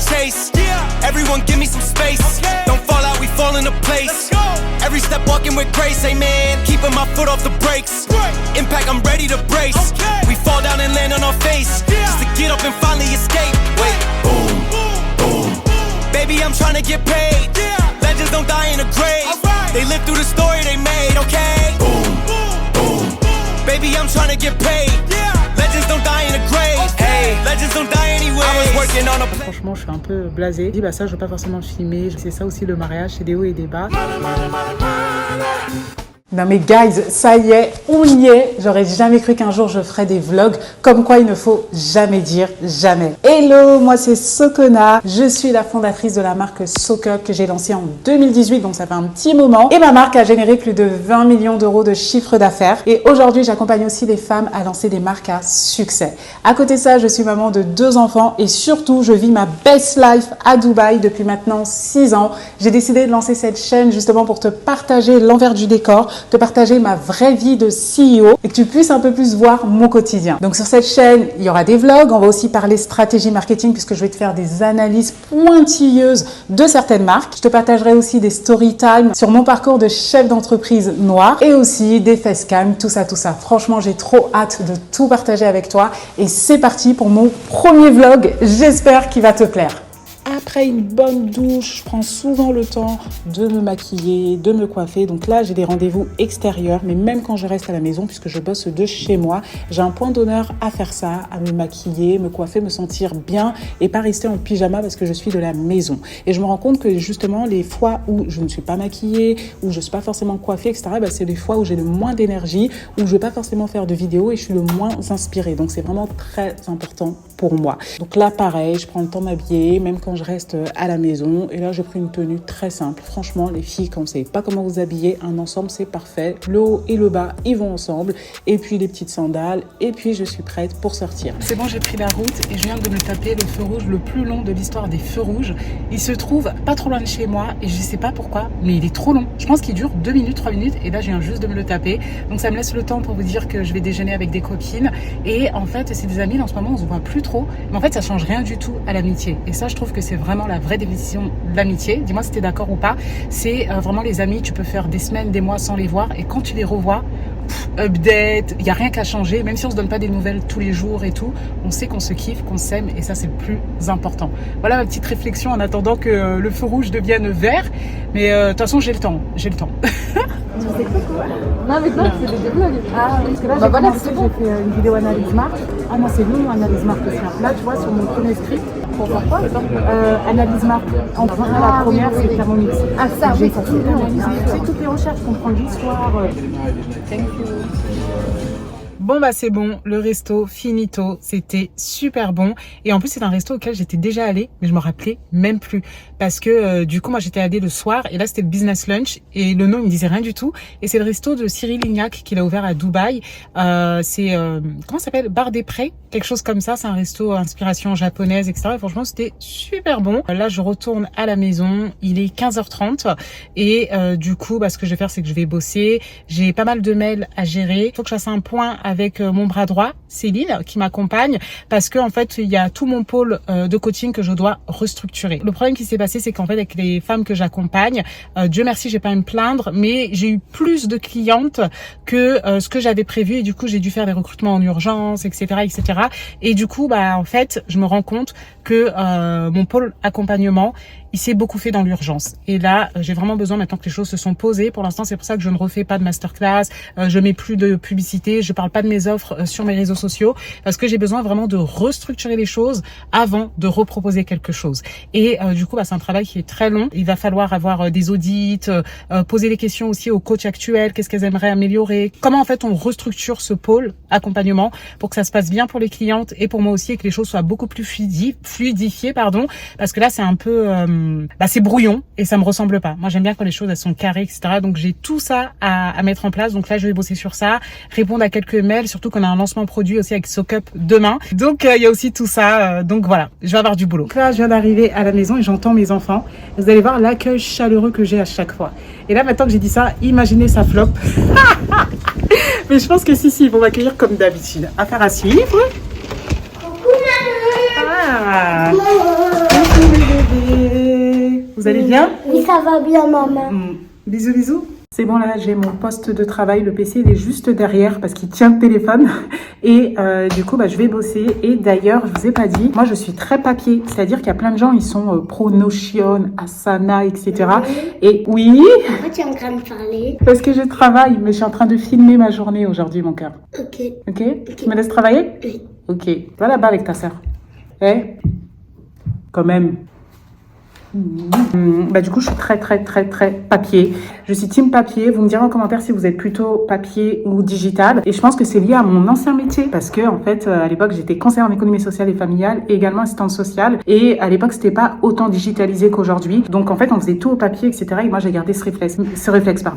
chase. Everyone give me some space. Don't fall out, we fall into place. Every step walking with grace, amen. Keeping my foot off the brakes. Impact, I'm ready to brace. We fall down and land on our face. Just to get up and finally escape. Wait, boom, boom. Baby, I'm trying to get paid. Legends don't die in a grave. They live through the story they made, okay? Boom, boom. Baby, I'm trying to get paid. Legends don't die in a grave. Hey, legends don't die anyway. I was working on a plane. Franchement, je suis un peu blasée. Je dis bah ça, je veux pas forcément le filmer. C'est ça aussi le mariage, c'est des hauts et des bas. Non mais guys, ça y est, on y est. J'aurais jamais cru qu'un jour je ferais des vlogs, comme quoi il ne faut jamais dire jamais. Hello, moi c'est Sokona, je suis la fondatrice de la marque SoCup que j'ai lancée en 2018, donc ça fait un petit moment. Et ma marque a généré plus de 20 millions d'euros de chiffre d'affaires. Et aujourd'hui, j'accompagne aussi des femmes à lancer des marques à succès. À côté de ça, je suis maman de 2 enfants et surtout, je vis ma best life à Dubaï depuis maintenant 6 ans. J'ai décidé de lancer cette chaîne justement pour te partager l'envers du décor, te partager ma vraie vie de CEO et que tu puisses un peu plus voir mon quotidien. Donc sur cette chaîne, il y aura des vlogs, on va aussi parler stratégie marketing puisque je vais te faire des analyses pointilleuses de certaines marques. Je te partagerai aussi des story time sur mon parcours de chef d'entreprise noire et aussi des facecam, tout ça. Franchement, j'ai trop hâte de tout partager avec toi et c'est parti pour mon premier vlog. J'espère qu'il va te plaire. Après une bonne douche, je prends souvent le temps de me maquiller, de me coiffer. Donc là, j'ai des rendez-vous extérieurs, mais même quand je reste à la maison, puisque je bosse de chez moi, j'ai un point d'honneur à faire ça, à me maquiller, me coiffer, me sentir bien et pas rester en pyjama parce que je suis de la maison. Et je me rends compte que justement, les fois où je ne suis pas maquillée, où je ne suis pas forcément coiffée, etc., c'est les fois où j'ai le moins d'énergie, où je ne vais pas forcément faire de vidéos et je suis le moins inspirée. Donc c'est vraiment très important pour moi. Donc là, pareil, je prends le temps de m'habiller, même quand je reste à la maison. Et là, j'ai pris une tenue très simple. Franchement, les filles, quand vous ne savez pas comment vous habiller, un ensemble, c'est parfait. Le haut et le bas, ils vont ensemble. Et puis, les petites sandales. Et puis, je suis prête pour sortir. C'est bon, j'ai pris la route et je viens de me taper le feu rouge le plus long de l'histoire des feux rouges. Il se trouve pas trop loin de chez moi et je ne sais pas pourquoi, mais il est trop long. Je pense qu'il dure 2 minutes, 3 minutes. Et là, je viens juste de me le taper. Donc, ça me laisse le temps pour vous dire que je vais déjeuner avec des copines. Et en fait, c'est des amis. En ce moment, on se voit plus trop. Mais en fait, ça change rien du tout à l'amitié. Et ça, je trouve que c'est vraiment la vraie définition de l'amitié. Dis-moi si t'es d'accord ou pas. C'est vraiment les amis, tu peux faire des semaines, des mois sans les voir. Et quand tu les revois, update, il n'y a rien qu'à changer. Même si on se donne pas des nouvelles tous les jours et tout, on sait qu'on se kiffe, qu'on s'aime. Et ça, c'est le plus important. Voilà ma petite réflexion en attendant que le feu rouge devienne vert. Mais de toute façon, j'ai le temps. J'ai le temps. Non, mais toi, tu fais des vlogs. Ah, parce que là, j'ai commencé, j'ai fait une vidéo analyse marque. Ah non, c'est long, analyse marque aussi. Là, tu vois, sur mon premier script, pour faire quoi analyse marque. Enfin, la première, c'est clairement mixé. Ah, ça, j'ai fait toutes les recherches, comprendre l'histoire. Thank you. Bon bah c'est bon, le resto finito, c'était super bon et en plus c'est un resto auquel j'étais déjà allée mais je me rappelais même plus parce que du coup moi j'étais allée le soir et là c'était le business lunch et le nom il me disait rien du tout et c'est le resto de Cyril Lignac qu'il a ouvert à Dubaï. C'est comment ça s'appelle, Bar des Prés, quelque chose comme ça, c'est un resto inspiration japonaise etc. Et franchement c'était super bon. Là je retourne à la maison, il est 15h30 et du coup bah, ce que je vais faire c'est que je vais bosser, j'ai pas mal de mails à gérer, il faut que je fasse un point avec mon bras droit, Céline, qui m'accompagne, parce que en fait, il y a tout mon pôle de coaching que je dois restructurer. Le problème qui s'est passé, c'est qu'en fait, avec les femmes que j'accompagne, Dieu merci, j'ai pas à me plaindre, mais j'ai eu plus de clientes que ce que j'avais prévu, et du coup, j'ai dû faire des recrutements en urgence, etc., etc. Et du coup, bah, en fait, je me rends compte que mon pôle accompagnement, il s'est beaucoup fait dans l'urgence. Et là, j'ai vraiment besoin maintenant que les choses se sont posées. Pour l'instant, c'est pour ça que je ne refais pas de masterclass, je mets plus de publicité, je parle pas de mes offres sur mes réseaux sociaux, parce que j'ai besoin vraiment de restructurer les choses avant de reproposer quelque chose. Et du coup, bah, c'est un travail qui est très long. Il va falloir avoir des audits, poser des questions aussi aux coachs actuels, qu'est-ce qu'elles aimeraient améliorer, comment en fait on restructure ce pôle accompagnement pour que ça se passe bien pour les clientes et pour moi aussi et que les choses soient beaucoup plus fluidifiées, pardon, parce que là c'est un peu bah, c'est brouillon et ça me ressemble pas. Moi j'aime bien quand les choses elles sont carrées, etc. Donc j'ai tout ça à mettre en place. Donc là je vais bosser sur ça, répondre à quelques mails, surtout qu'on a un lancement produit aussi avec SoCup demain. Donc il y a aussi tout ça. Donc voilà, je vais avoir du boulot. Donc là je viens d'arriver à la maison et j'entends mes enfants. Vous allez voir l'accueil chaleureux que j'ai à chaque fois. Et là maintenant que j'ai dit ça, imaginez ça flop. Mais je pense que si, ils vont m'accueillir comme d'habitude. Affaire à suivre. Ah. Vous allez bien? Oui, ça va bien, maman. Bisous, bisous. C'est bon, là, j'ai mon poste de travail. Le PC, il est juste derrière parce qu'il tient le téléphone. Et du coup, je vais bosser. Et d'ailleurs, je vous ai pas dit, moi, je suis très papier. C'est-à-dire qu'il y a plein de gens, ils sont pro Notion, Asana, etc. Et oui, Pourquoi tu es en train de parler? parce que je travaille, mais je suis en train de filmer ma journée aujourd'hui, mon cœur. Ok. Ok? Tu me laisses travailler? Oui. Ok. Va là-bas avec ta sœur. Eh? Quand même. Du coup, je suis très papier. Je suis team papier. Vous me direz en commentaire si vous êtes plutôt papier ou digital. Et je pense que c'est lié à mon ancien métier parce que, en fait, à l'époque, j'étais conseillère en économie sociale et familiale et également assistante sociale. Et à l'époque, c'était pas autant digitalisé qu'aujourd'hui. Donc, en fait, on faisait tout au papier, etc. Et moi, j'ai gardé ce réflexe.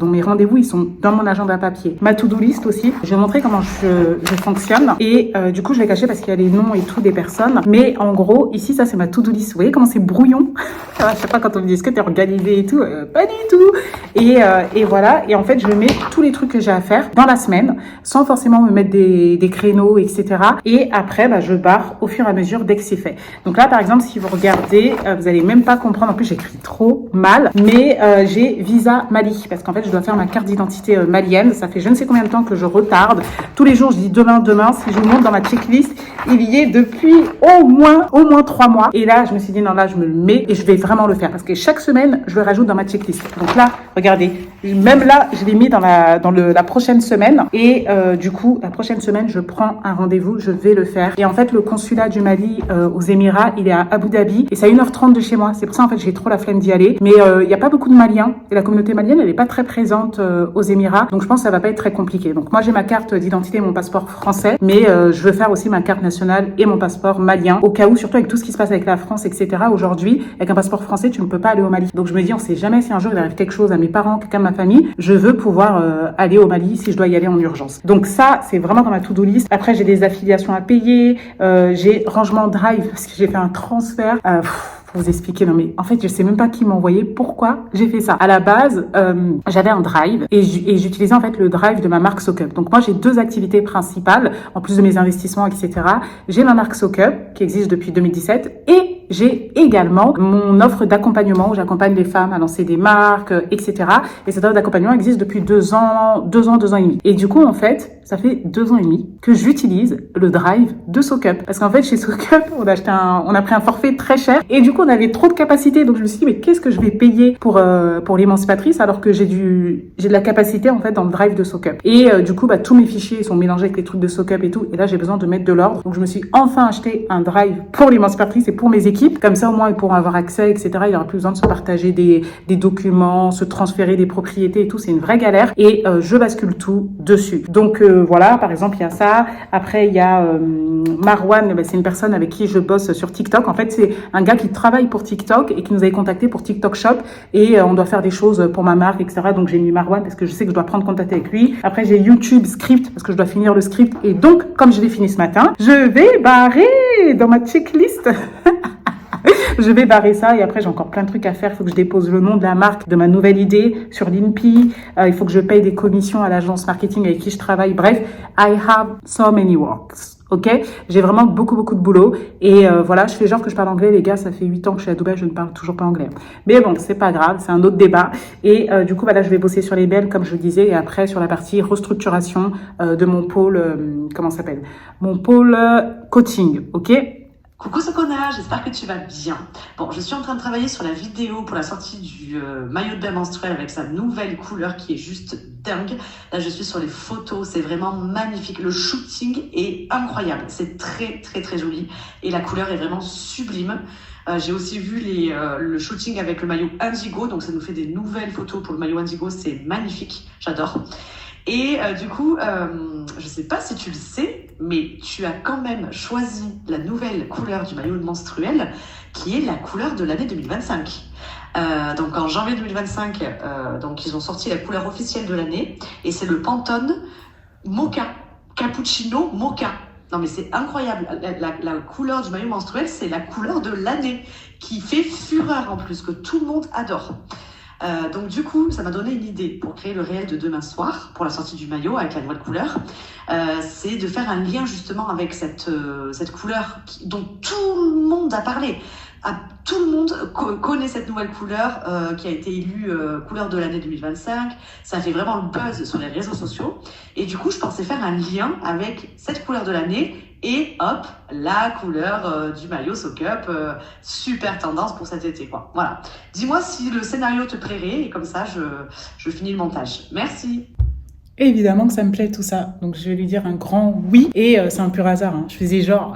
Mes rendez-vous, ils sont dans mon agenda papier. Ma to-do list aussi. Je vais vous montrer comment je fonctionne. Et du coup, je l'ai caché parce qu'il y a les noms et tout des personnes. Mais en gros, ici, ça, c'est ma to-do list. Vous voyez comment c'est brouillon? Je sais pas, quand on me dit est-ce que t'es organisé et tout, pas du tout. Et voilà. Et en fait, je mets tous les trucs que j'ai à faire dans la semaine, sans forcément me mettre des créneaux, etc. Et après, je barre au fur et à mesure dès que c'est fait. Donc là, par exemple, si vous regardez, vous allez même pas comprendre. En plus, j'écris trop mal, mais j'ai visa Mali parce qu'en fait, je dois faire ma carte d'identité malienne. Ça fait je ne sais combien de temps que je retarde. Tous les jours, je dis demain. Si je vous montre dans ma checklist, il y est depuis au moins 3 mois. Et là, je me suis dit non, là, je me le mets et je vais vraiment le faire parce que chaque semaine, je le rajoute dans ma checklist. Donc là, regardez, même là, je l'ai mis dans la prochaine semaine. Et du coup, la prochaine semaine, je prends un rendez-vous, je vais le faire. Et en fait, le consulat du Mali aux Émirats, il est à Abu Dhabi et c'est à 1h30 de chez moi. C'est pour ça, en fait, j'ai trop la flemme d'y aller. Mais il n'y a pas beaucoup de Maliens et la communauté malienne, elle n'est pas très présente aux Émirats. Donc, je pense que ça va pas être très compliqué. Donc, moi, j'ai ma carte d'identité et mon passeport français, mais je veux faire aussi ma carte nationale et mon passeport malien au cas où, surtout avec tout ce qui se passe avec la France, etc. Aujourd'hui, avec un passeport français, tu ne peux pas aller au Mali. Donc je me dis, on sait jamais si un jour il arrive quelque chose à mes parents, quelqu'un de ma famille, je veux pouvoir aller au Mali si je dois y aller en urgence. Donc ça, c'est vraiment dans ma to-do list. Après, j'ai des affiliations à payer, j'ai rangement Drive parce que j'ai fait un transfert. Pour vous expliquer, non mais en fait je sais même pas qui m'a envoyé, pourquoi j'ai fait ça. À la base, j'avais un Drive et j'utilisais en fait le Drive de ma marque SoCup. Donc moi j'ai 2 activités principales en plus de mes investissements, etc. J'ai ma marque SoCup qui existe depuis 2017 et j'ai également mon offre d'accompagnement où j'accompagne les femmes à lancer des marques, etc. Et cette offre d'accompagnement existe depuis 2 ans et demi. Et du coup, en fait, ça fait 2 ans et demi que j'utilise le Drive de SoCup. Parce qu'en fait, chez SoCup, on a pris un forfait très cher et du coup, on avait trop de capacité. Donc, je me suis dit, mais qu'est-ce que je vais payer pour l'émancipatrice alors que j'ai de la capacité, en fait, dans le Drive de SoCup. Et du coup, tous mes fichiers sont mélangés avec les trucs de SoCup et tout. Et là, j'ai besoin de mettre de l'ordre. Donc, je me suis enfin acheté un Drive pour l'émancipatrice et pour mes équipes. Comme ça, au moins, ils pourront avoir accès, etc. Il n'y aura plus besoin de se partager des documents, se transférer des propriétés et tout. C'est une vraie galère. Et je bascule tout dessus. Donc, voilà, par exemple, il y a ça. Après, il y a Marwan. C'est une personne avec qui je bosse sur TikTok. En fait, c'est un gars qui travaille pour TikTok et qui nous avait contacté pour TikTok Shop. Et on doit faire des choses pour ma marque, etc. Donc, j'ai mis Marwan parce que je sais que je dois prendre contact avec lui. Après, j'ai YouTube Script parce que je dois finir le script. Et donc, comme je l'ai fini ce matin, je vais barrer dans ma checklist. Je vais barrer ça et après j'ai encore plein de trucs à faire. Il faut que je dépose le nom de la marque, de ma nouvelle idée sur l'INPI. Il faut que je paye des commissions à l'agence marketing avec qui je travaille. Bref, I have so many works. Ok, j'ai vraiment beaucoup de boulot et voilà, je fais genre que je parle anglais, les gars, ça fait 8 ans que je suis à Dubaï, je ne parle toujours pas anglais. Mais bon, c'est pas grave, c'est un autre débat. Et du coup, là, je vais bosser sur les belles, comme je le disais, et après sur la partie restructuration de mon pôle, comment ça s'appelle ? Mon pôle coaching, ok ? Coucou Sokona, j'espère que tu vas bien. Bon, je suis en train de travailler sur la vidéo pour la sortie du maillot de bain menstruel avec sa nouvelle couleur qui est juste dingue. Là, je suis sur les photos, c'est vraiment magnifique. Le shooting est incroyable, c'est très joli et la couleur est vraiment sublime. J'ai aussi vu le shooting avec le maillot indigo, donc ça nous fait des nouvelles photos pour le maillot indigo, c'est magnifique, j'adore. Et du coup, je sais pas si tu le sais, mais tu as quand même choisi la nouvelle couleur du maillot menstruel, qui est la couleur de l'année 2025. Donc en janvier 2025, donc ils ont sorti la couleur officielle de l'année, et c'est le Pantone Mocha, Cappuccino Mocha. Non mais c'est incroyable, la couleur du maillot menstruel, c'est la couleur de l'année, qui fait fureur en plus, que tout le monde adore. Donc du coup, ça m'a donné une idée pour créer le réel de demain soir, pour la sortie du maillot avec la nouvelle couleur. C'est de faire un lien justement avec cette couleur dont tout le monde a parlé. Tout le monde connaît cette nouvelle couleur qui a été élue couleur de l'année 2025. Ça a fait vraiment le buzz sur les réseaux sociaux. Et du coup, je pensais faire un lien avec cette couleur de l'année et hop, la couleur du maillot Soak Up. Super tendance pour cet été, quoi. Voilà. Dis-moi si le scénario te plairait et comme ça, je finis le montage. Merci. Évidemment que ça me plaît tout ça, donc je vais lui dire un grand oui. Et c'est un pur hasard, hein. Je faisais genre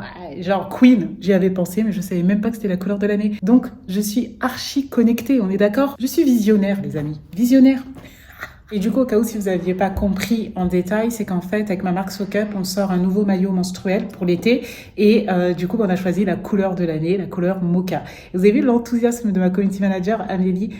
Queen, j'y avais pensé, mais je savais même pas que c'était la couleur de l'année. Donc je suis archi connectée, on est d'accord? Je suis visionnaire, les amis, visionnaire. Et du coup, au cas où si vous n'aviez pas compris en détail, c'est qu'en fait, avec ma marque Soak Up, on sort un nouveau maillot menstruel pour l'été. Et du coup, on a choisi la couleur de l'année, la couleur mocha. Et vous avez vu l'enthousiasme de ma community manager, Amélie.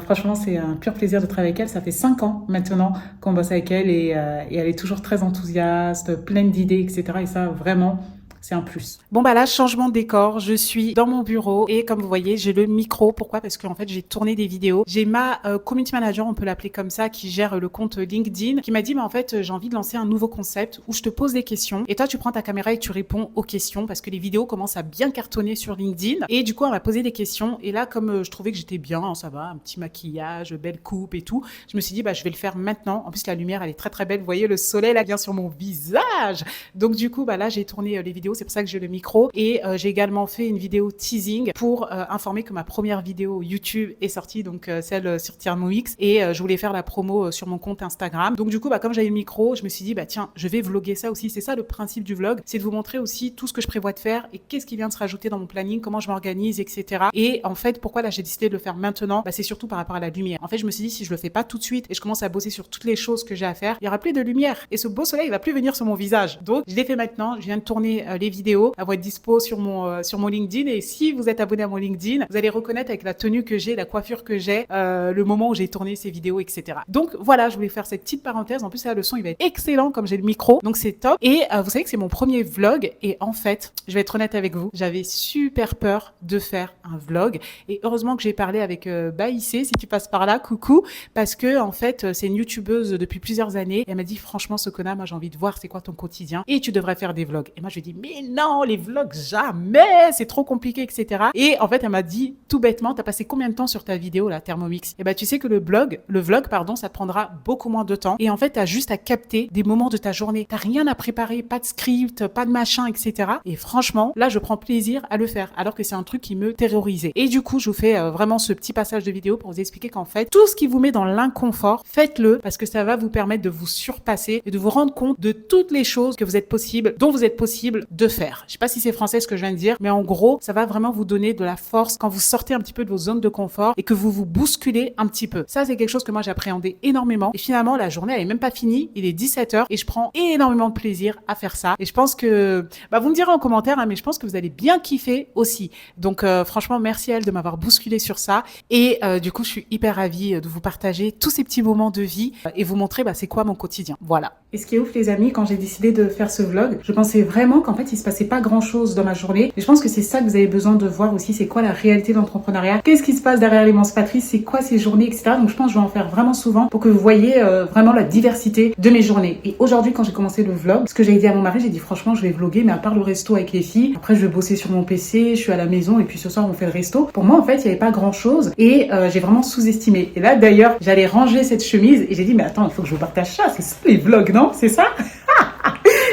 Franchement, c'est un pur plaisir de travailler avec elle. Ça fait 5 ans maintenant qu'on bosse avec elle et elle est toujours très enthousiaste, pleine d'idées, etc. Et ça, vraiment, c'est un plus. Bon bah là, changement de décor, je suis dans mon bureau et comme vous voyez, j'ai le micro. Pourquoi? Parce qu'en fait, j'ai tourné des vidéos. J'ai ma community manager, on peut l'appeler comme ça, qui gère le compte LinkedIn, qui m'a dit, mais en fait, j'ai envie de lancer un nouveau concept où je te pose des questions et toi, tu prends ta caméra et tu réponds aux questions parce que les vidéos commencent à bien cartonner sur LinkedIn. Et du coup, elle m'a posé des questions et là, comme je trouvais que j'étais bien, hein, ça va, un petit maquillage, belle coupe et tout, je me suis dit, bah, je vais le faire maintenant. En plus, la lumière, elle est très très belle. Vous voyez, le soleil là vient sur mon visage. Donc du coup, bah là, j'ai tourné les vidéos. C'est pour ça que j'ai le micro et j'ai également fait une vidéo teasing pour informer que ma première vidéo YouTube est sortie, donc celle sur Thermomix, et je voulais faire la promo sur mon compte Instagram. Donc du coup, bah, comme j'avais le micro, je me suis dit, bah tiens, je vais vlogger ça aussi. C'est ça le principe du vlog, c'est de vous montrer aussi tout ce que je prévois de faire et qu'est-ce qui vient de se rajouter dans mon planning, comment je m'organise, etc. Et en fait, pourquoi là j'ai décidé de le faire maintenant, bah, c'est surtout par rapport à la lumière. En fait, je me suis dit, si je le fais pas tout de suite et je commence à bosser sur toutes les choses que j'ai à faire, il y aura plus de lumière et ce beau soleil il va plus venir sur mon visage. Donc je l'ai fait maintenant, je viens de tourner les vidéos. Elle va être dispo sur mon LinkedIn et si vous êtes abonné à mon LinkedIn, vous allez reconnaître avec la tenue que j'ai, la coiffure que j'ai, le moment où j'ai tourné ces vidéos, etc. Donc voilà, je voulais faire cette petite parenthèse. En plus, là, le son il va être excellent comme j'ai le micro, donc c'est top. Et vous savez que c'est mon premier vlog et en fait, je vais être honnête avec vous, j'avais super peur de faire un vlog et heureusement que j'ai parlé avec Baïssé, si tu passes par là, coucou, parce que en fait, c'est une youtubeuse depuis plusieurs années et elle m'a dit franchement, Sokona, moi j'ai envie de voir c'est quoi ton quotidien et tu devrais faire des vlogs. Et moi je lui ai dit mais non, les vlogs jamais, c'est trop compliqué, etc. Et en fait, elle m'a dit tout bêtement, t'as passé combien de temps sur ta vidéo, la Thermomix? Et bah, tu sais que le vlog, pardon, ça te prendra beaucoup moins de temps. Et en fait, t'as juste à capter des moments de ta journée. T'as rien à préparer, pas de script, pas de machin, etc. Et franchement, là, je prends plaisir à le faire, alors que c'est un truc qui me terrorisait. Et du coup, je vous fais vraiment ce petit passage de vidéo pour vous expliquer qu'en fait, tout ce qui vous met dans l'inconfort, faites-le parce que ça va vous permettre de vous surpasser et de vous rendre compte de toutes les choses que vous êtes possible, dont vous êtes possible de faire. Je sais pas si c'est français ce que je viens de dire, mais en gros, ça va vraiment vous donner de la force quand vous sortez un petit peu de vos zones de confort et que vous vous bousculez un petit peu. Ça, c'est quelque chose que moi, j'appréhendais énormément. Et finalement, la journée, elle est même pas finie. Il est 17h et je prends énormément de plaisir à faire ça. Et je pense que, bah, vous me direz en commentaire, hein, mais je pense que vous allez bien kiffer aussi. Donc, franchement, merci à elle de m'avoir bousculé sur ça. Et du coup, je suis hyper ravie de vous partager tous ces petits moments de vie et vous montrer, bah, c'est quoi mon quotidien. Voilà. Et ce qui est ouf, les amis, quand j'ai décidé de faire ce vlog, je pensais vraiment qu'en fait, il se passait pas grand-chose dans ma journée. Et je pense que c'est ça que vous avez besoin de voir aussi, c'est quoi la réalité de l'entrepreneuriat, qu'est-ce qui se passe derrière l'émancipatrice, c'est quoi ces journées, etc. Donc je pense que je vais en faire vraiment souvent pour que vous voyez vraiment la diversité de mes journées. Et aujourd'hui, quand j'ai commencé le vlog, ce que j'avais dit à mon mari, j'ai dit franchement, je vais vlogger, mais à part le resto avec les filles, après je vais bosser sur mon PC, je suis à la maison et puis ce soir on fait le resto. Pour moi, en fait, il n'y avait pas grand-chose et j'ai vraiment sous-estimé. Et là, d'ailleurs, j'allais ranger cette chemise et j'ai dit, mais attends, il faut que je vous partage ça, c'est ça les vlogs, non? C'est ça?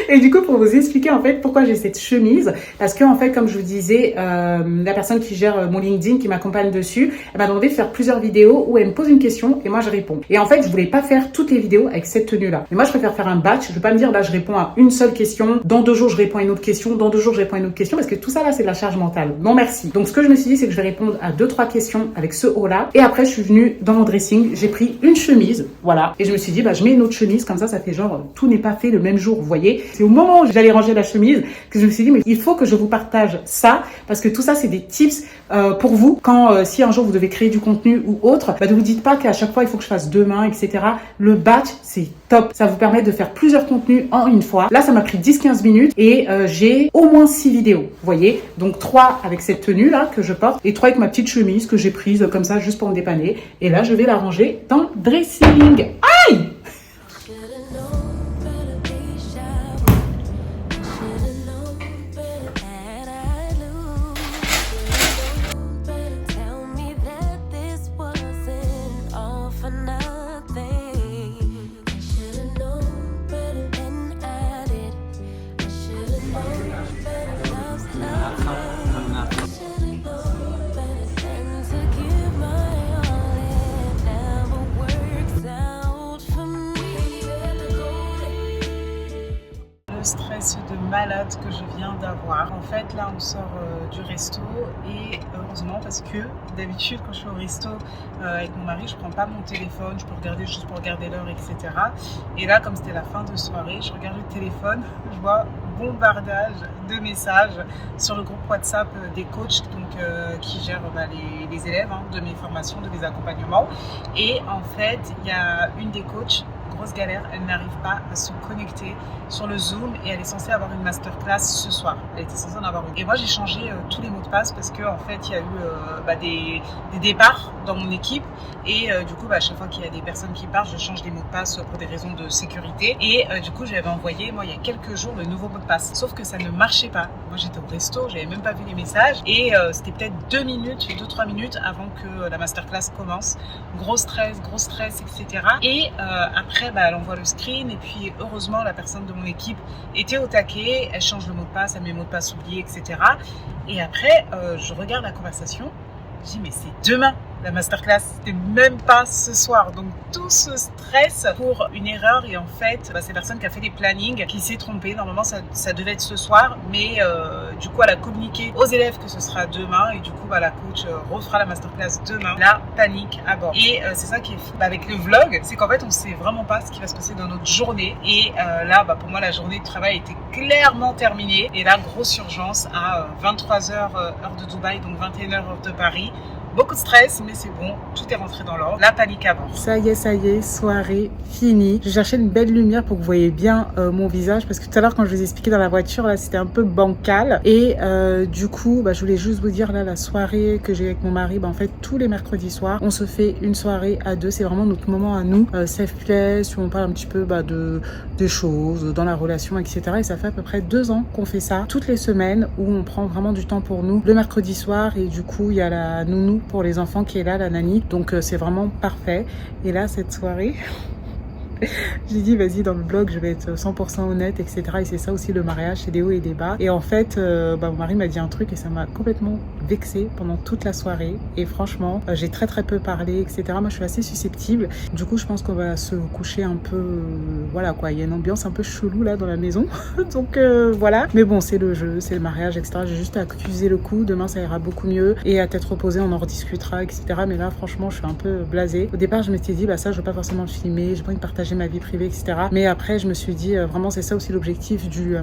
Et du coup, pour vous expliquer en fait pourquoi j'ai cette chemise, parce que en fait, comme je vous disais, la personne qui gère mon LinkedIn, qui m'accompagne dessus, elle m'a demandé de faire plusieurs vidéos où elle me pose une question et moi je réponds. Et en fait, je voulais pas faire toutes les vidéos avec cette tenue-là. Mais moi, je préfère faire un batch. Je veux pas me dire là, je réponds à une seule question. Dans 2 jours, je réponds à une autre question. Dans 2 jours, je réponds à une autre question, parce que tout ça là, c'est de la charge mentale. Non merci. Donc, ce que je me suis dit, c'est que je vais répondre à 2-3 questions avec ce haut-là. Et après, je suis venue dans mon dressing. J'ai pris une chemise, voilà. Et je me suis dit, bah, je mets une autre chemise comme ça fait genre tout n'est pas fait le même jour. Vous voyez. C'est au moment où j'allais ranger la chemise que je me suis dit mais il faut que je vous partage ça parce que tout ça c'est des tips pour vous quand si un jour vous devez créer du contenu ou autre, bah, ne vous dites pas qu'à chaque fois il faut que je fasse 2 mains, etc. Le batch c'est top, ça vous permet de faire plusieurs contenus en une fois. Là ça m'a pris 10-15 minutes et j'ai au moins 6 vidéos, vous voyez, donc 3 avec cette tenue là que je porte et 3 avec ma petite chemise que j'ai prise comme ça juste pour me dépanner et là je vais la ranger dans le dressing. Aïe! balade que je viens d'avoir. En fait, là, on sort du resto et heureusement parce que d'habitude, quand je suis au resto avec mon mari, je prends pas mon téléphone, je peux regarder juste pour regarder l'heure, etc. Et là, comme c'était la fin de soirée, je regarde le téléphone, je vois bombardage de messages sur le groupe WhatsApp des coachs qui gèrent les élèves de mes formations, de mes accompagnements. Et en fait, il y a une des coachs, grosse galère, elle n'arrive pas à se connecter sur le Zoom et elle est censée avoir une masterclass ce soir. Elle était censée en avoir une. Et moi j'ai changé tous les mots de passe parce qu'en fait il y a eu des départs dans mon équipe et du coup à chaque fois qu'il y a des personnes qui partent, je change les mots de passe pour des raisons de sécurité et du coup j'avais envoyé il y a quelques jours le nouveau mot de passe. Sauf que ça ne marchait pas. Moi j'étais au resto, j'avais même pas vu les messages et c'était peut-être 2-3 minutes avant que la masterclass commence. Gros stress, etc. Et après elle envoie le screen et puis heureusement la personne de mon équipe était au taquet, elle change le mot de passe, elle met le mot de passe oublié, etc. Et après je regarde la conversation, je dis mais c'est demain la masterclass, c'était même pas ce soir. Donc tout ce stress pour une erreur et en fait c'est la personne qui a fait les plannings qui s'est trompée. Normalement ça devait être ce soir mais du coup elle a communiqué aux élèves que ce sera demain et du coup la coach refera la masterclass demain. La panique à bord. Et c'est ça qui est fou avec le vlog, c'est qu'en fait on sait vraiment pas ce qui va se passer dans notre journée et là pour moi la journée de travail était clairement terminée et là grosse urgence à 23h heure de Dubaï, donc 21h heure de Paris. Beaucoup de stress, mais c'est bon, tout est rentré dans l'ordre. La panique avant. Ça y est, soirée finie. Je cherchais une belle lumière pour que vous voyez bien mon visage, parce que tout à l'heure, quand je vous ai expliqué dans la voiture, là, c'était un peu bancal. Et du coup, je voulais juste vous dire, là, la soirée que j'ai avec mon mari, en fait, tous les mercredis soirs, on se fait une soirée à deux. C'est vraiment notre moment à nous. Self-place, où on parle un petit peu des choses dans la relation, etc. Et ça fait à peu près 2 ans qu'on fait ça, toutes les semaines, où on prend vraiment du temps pour nous. Le mercredi soir, et du coup, il y a la nounou pour les enfants qui est là, la nanny, donc c'est vraiment parfait. Et là cette soirée j'ai dit vas-y dans le vlog je vais être 100% honnête, etc. Et c'est ça aussi le mariage, c'est des hauts et des bas. Et en fait mon mari m'a dit un truc et ça m'a complètement vexée pendant toute la soirée et franchement j'ai très peu parlé, etc. Moi je suis assez susceptible, du coup je pense qu'on va se coucher un peu voilà quoi, il y a une ambiance un peu chelou là dans la maison donc voilà, mais bon c'est le jeu, c'est le mariage, etc. J'ai juste à accuser le coup, demain ça ira beaucoup mieux et à tête reposée on en rediscutera, etc. Mais là franchement je suis un peu blasée. Au départ je m'étais dit ça je veux pas forcément le filmer, j'ai pas envie de partager ma vie privée, etc. Mais après je me suis dit vraiment c'est ça aussi l'objectif du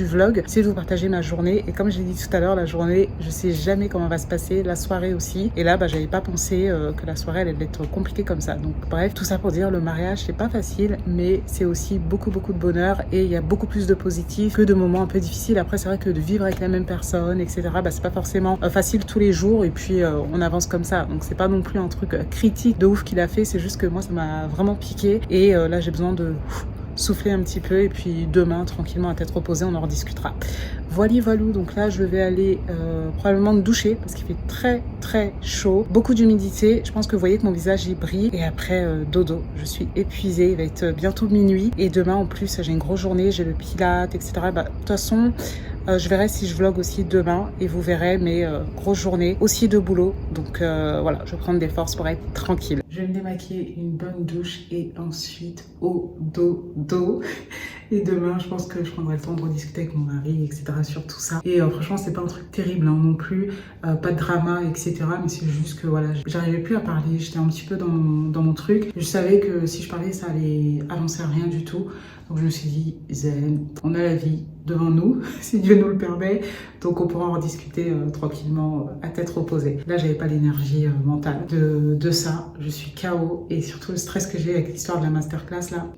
vlog, c'est de vous partager ma journée. Et comme je l'ai dit tout à l'heure, la journée je sais jamais comment va se passer, la soirée aussi. Et là j'avais pas pensé que la soirée elle allait être compliquée comme ça. Donc bref, tout ça pour dire le mariage c'est pas facile, mais c'est aussi beaucoup de bonheur et il y a beaucoup plus de positif que de moments un peu difficiles. Après c'est vrai que de vivre avec la même personne, etc. C'est pas forcément facile tous les jours et puis on avance comme ça. Donc c'est pas non plus un truc critique de ouf qu'il a fait, c'est juste que moi ça m'a vraiment piqué et là j'ai besoin de souffler un petit peu et puis demain tranquillement à tête reposée on en rediscutera. Voilà, donc là je vais aller probablement me doucher parce qu'il fait très chaud, beaucoup d'humidité, je pense que vous voyez que mon visage il brille et après dodo, je suis épuisée, il va être bientôt minuit et demain en plus j'ai une grosse journée, j'ai le pilates, etc. De toute façon je verrai si je vlog aussi demain et vous verrez, mais grosse journée, aussi de boulot. Donc voilà, je vais prendre des forces pour être tranquille. Je vais me démaquiller, une bonne douche et ensuite au dodo. Et demain, je pense que je prendrai le temps de rediscuter avec mon mari, etc. sur tout ça. Et franchement, c'est pas un truc terrible non plus, pas de drama, etc. Mais c'est juste que voilà, j'arrivais plus à parler, j'étais un petit peu dans mon truc. Je savais que si je parlais, ça allait avancer à rien du tout. Donc je me suis dit, zen, on a la vie devant nous, si Dieu nous le permet, donc on pourra en rediscuter tranquillement à tête reposée. Là j'avais pas l'énergie mentale de ça, je suis KO et surtout le stress que j'ai avec l'histoire de la masterclass là,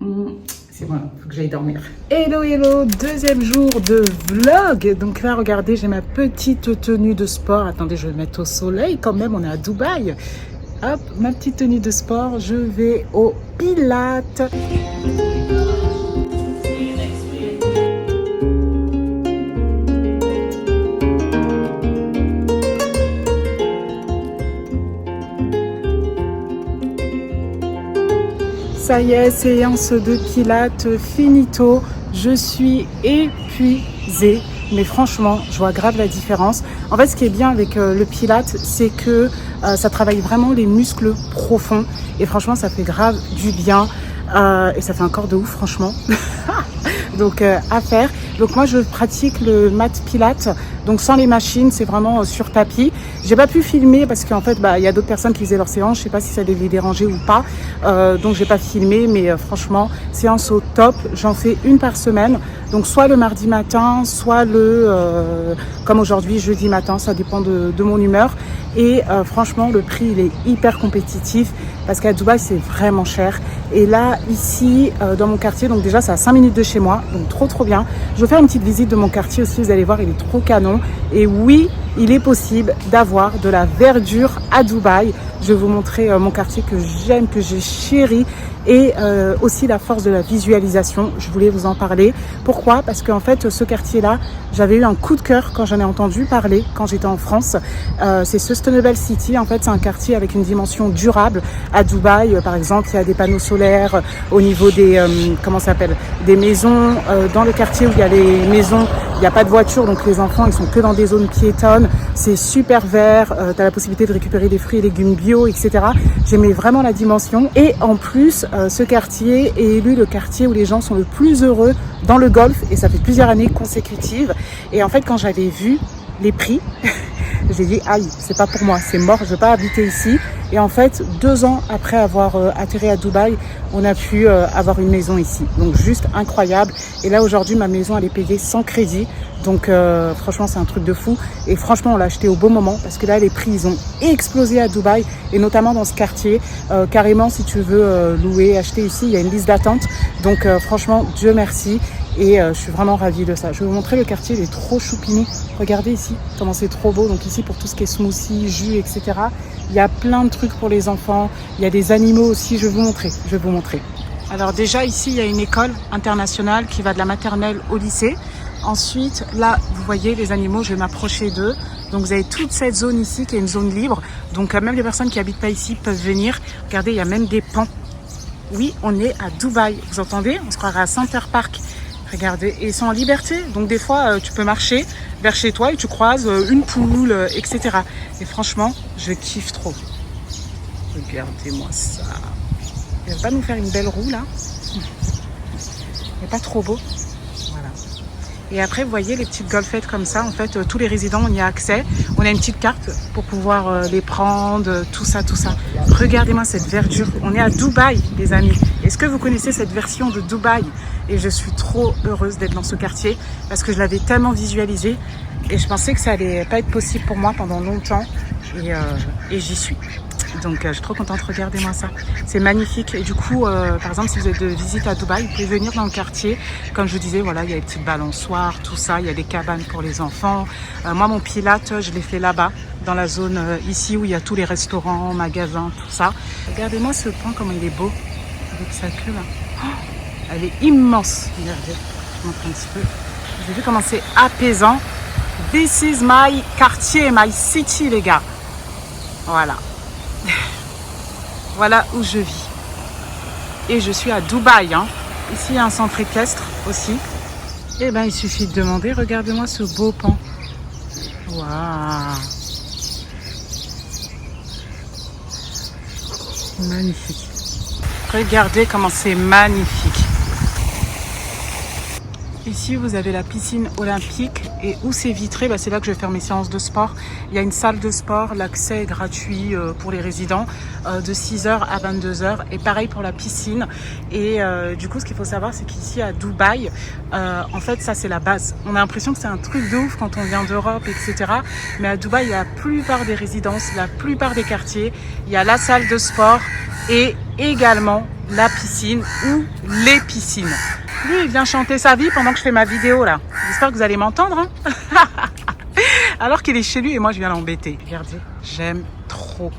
c'est voilà, faut que j'aille dormir. Hello, deuxième jour de vlog. Donc là regardez, j'ai ma petite tenue de sport, attendez je vais mettre au soleil quand même, on est à Dubaï. Hop, ma petite tenue de sport, je vais au Pilates. Ça y est, séance de pilates finito. Je suis épuisée, mais franchement, je vois grave la différence. En fait, ce qui est bien avec le pilates, c'est que ça travaille vraiment les muscles profonds. Et franchement, ça fait grave du bien. Et ça fait un corps de ouf, franchement. donc à faire. Donc moi je pratique le mat pilates, donc sans les machines, c'est vraiment sur tapis. J'ai pas pu filmer parce qu'en fait il y a d'autres personnes qui faisaient leur séance, je sais pas si ça devait les déranger ou pas, donc j'ai pas filmé, mais franchement séance au top. J'en fais une par semaine, donc soit le mardi matin, soit comme aujourd'hui jeudi matin, ça dépend de mon humeur. Et franchement le prix il est hyper compétitif parce qu'à Dubaï c'est vraiment cher. Et là ici dans mon quartier, donc déjà c'est à 5 minutes de chez moi, donc trop bien. Je vais faire une petite visite de mon quartier aussi, vous allez voir, il est trop canon. Et oui, il est possible d'avoir de la verdure à Dubaï. Je vais vous montrer mon quartier que j'aime, que j'ai chéri, et aussi la force de la visualisation. Je voulais vous en parler. Pourquoi? Parce qu'en fait, ce quartier-là, j'avais eu un coup de cœur quand j'en ai entendu parler, quand j'étais en France. C'est Sustainable City. En fait, c'est un quartier avec une dimension durable. À Dubaï, par exemple, il y a des panneaux solaires au niveau des, des maisons. Dans le quartier où il y a les maisons, il n'y a pas de voiture, donc les enfants, ils sont que dans des zones piétonnes. C'est super vert. Tu as la possibilité de récupérer des fruits et légumes bio, etc. J'aimais vraiment la dimension. Et en plus, ce quartier est élu le quartier où les gens sont le plus heureux dans le Golfe, et ça fait plusieurs années consécutives. Et en fait, quand j'avais vu les prix, j'ai dit aïe, c'est pas pour moi, c'est mort, je veux pas habiter ici. Et en fait, 2 ans après avoir atterri à Dubaï, on a pu avoir une maison ici. Donc juste incroyable. Et là aujourd'hui, ma maison elle est payée sans crédit. Donc franchement, c'est un truc de fou. Et franchement, on l'a acheté au bon moment parce que là, les prix ils ont explosé à Dubaï, et notamment dans ce quartier. Carrément, si tu veux louer, acheter ici, il y a une liste d'attente. Donc franchement, Dieu merci. Et je suis vraiment ravie de ça. Je vais vous montrer le quartier, il est trop choupinou. Regardez ici comment c'est trop beau. Donc ici, pour tout ce qui est smoothie, jus, etc. Il y a plein de trucs pour les enfants. Il y a des animaux aussi. Je vais vous montrer. Alors déjà ici, il y a une école internationale qui va de la maternelle au lycée. Ensuite, là, vous voyez les animaux, je vais m'approcher d'eux. Donc vous avez toute cette zone ici qui est une zone libre. Donc même les personnes qui habitent pas ici peuvent venir. Regardez, il y a même des pans. Oui, on est à Dubaï. Vous entendez? On se croirait à Center Park. Regardez, et ils sont en liberté. Donc des fois, tu peux marcher vers chez toi et tu croises une poule, etc. Et franchement, je kiffe trop. Regardez-moi ça. Il va pas nous faire une belle roue là? C'est pas trop beau? Voilà. Et après, vous voyez les petites golfettes comme ça. En fait, tous les résidents, on y a accès. On a une petite carte pour pouvoir les prendre, tout ça. Regardez-moi cette verdure. On est à Dubaï, les amis. Est-ce que vous connaissez cette version de Dubaï? Et je suis trop heureuse d'être dans ce quartier parce que je l'avais tellement visualisé et je pensais que ça allait pas être possible pour moi pendant longtemps, et j'y suis. Donc je suis trop contente, regardez-moi ça, c'est magnifique. Et du coup, par exemple, si vous êtes de visite à Dubaï, vous pouvez venir dans le quartier. Comme je vous disais, voilà, il y a des petites balançoires, tout ça, il y a des cabanes pour les enfants. Moi, mon pilates, je l'ai fait là-bas, dans la zone ici où il y a tous les restaurants, magasins, tout ça. Regardez-moi ce pont, comment il est beau, avec sa queue là. Oh, elle est immense. Regardez, je vous montre un petit peu. Vous avez vu comment c'est apaisant. This is my quartier, my city, les gars. Voilà. Voilà où je vis. Et je suis à Dubaï. Hein. Ici, il y a un centre équestre aussi. Et ben, il suffit de demander. Regardez-moi ce beau pan. Waouh. Magnifique. Regardez comment c'est magnifique. Ici, vous avez la piscine olympique, et où c'est vitré, c'est là que je vais faire mes séances de sport. Il y a une salle de sport, l'accès est gratuit pour les résidents de 6h à 22h, et pareil pour la piscine. Et du coup, ce qu'il faut savoir, c'est qu'ici à Dubaï, en fait, ça c'est la base. On a l'impression que c'est un truc de ouf quand on vient d'Europe, etc. Mais à Dubaï, il y a la plupart des résidences, la plupart des quartiers, il y a la salle de sport et également la piscine ou les piscines. Lui, il vient chanter sa vie pendant que je fais ma vidéo là. J'espère que vous allez m'entendre. Hein. Alors qu'il est chez lui et moi je viens l'embêter. Regardez, j'aime trop.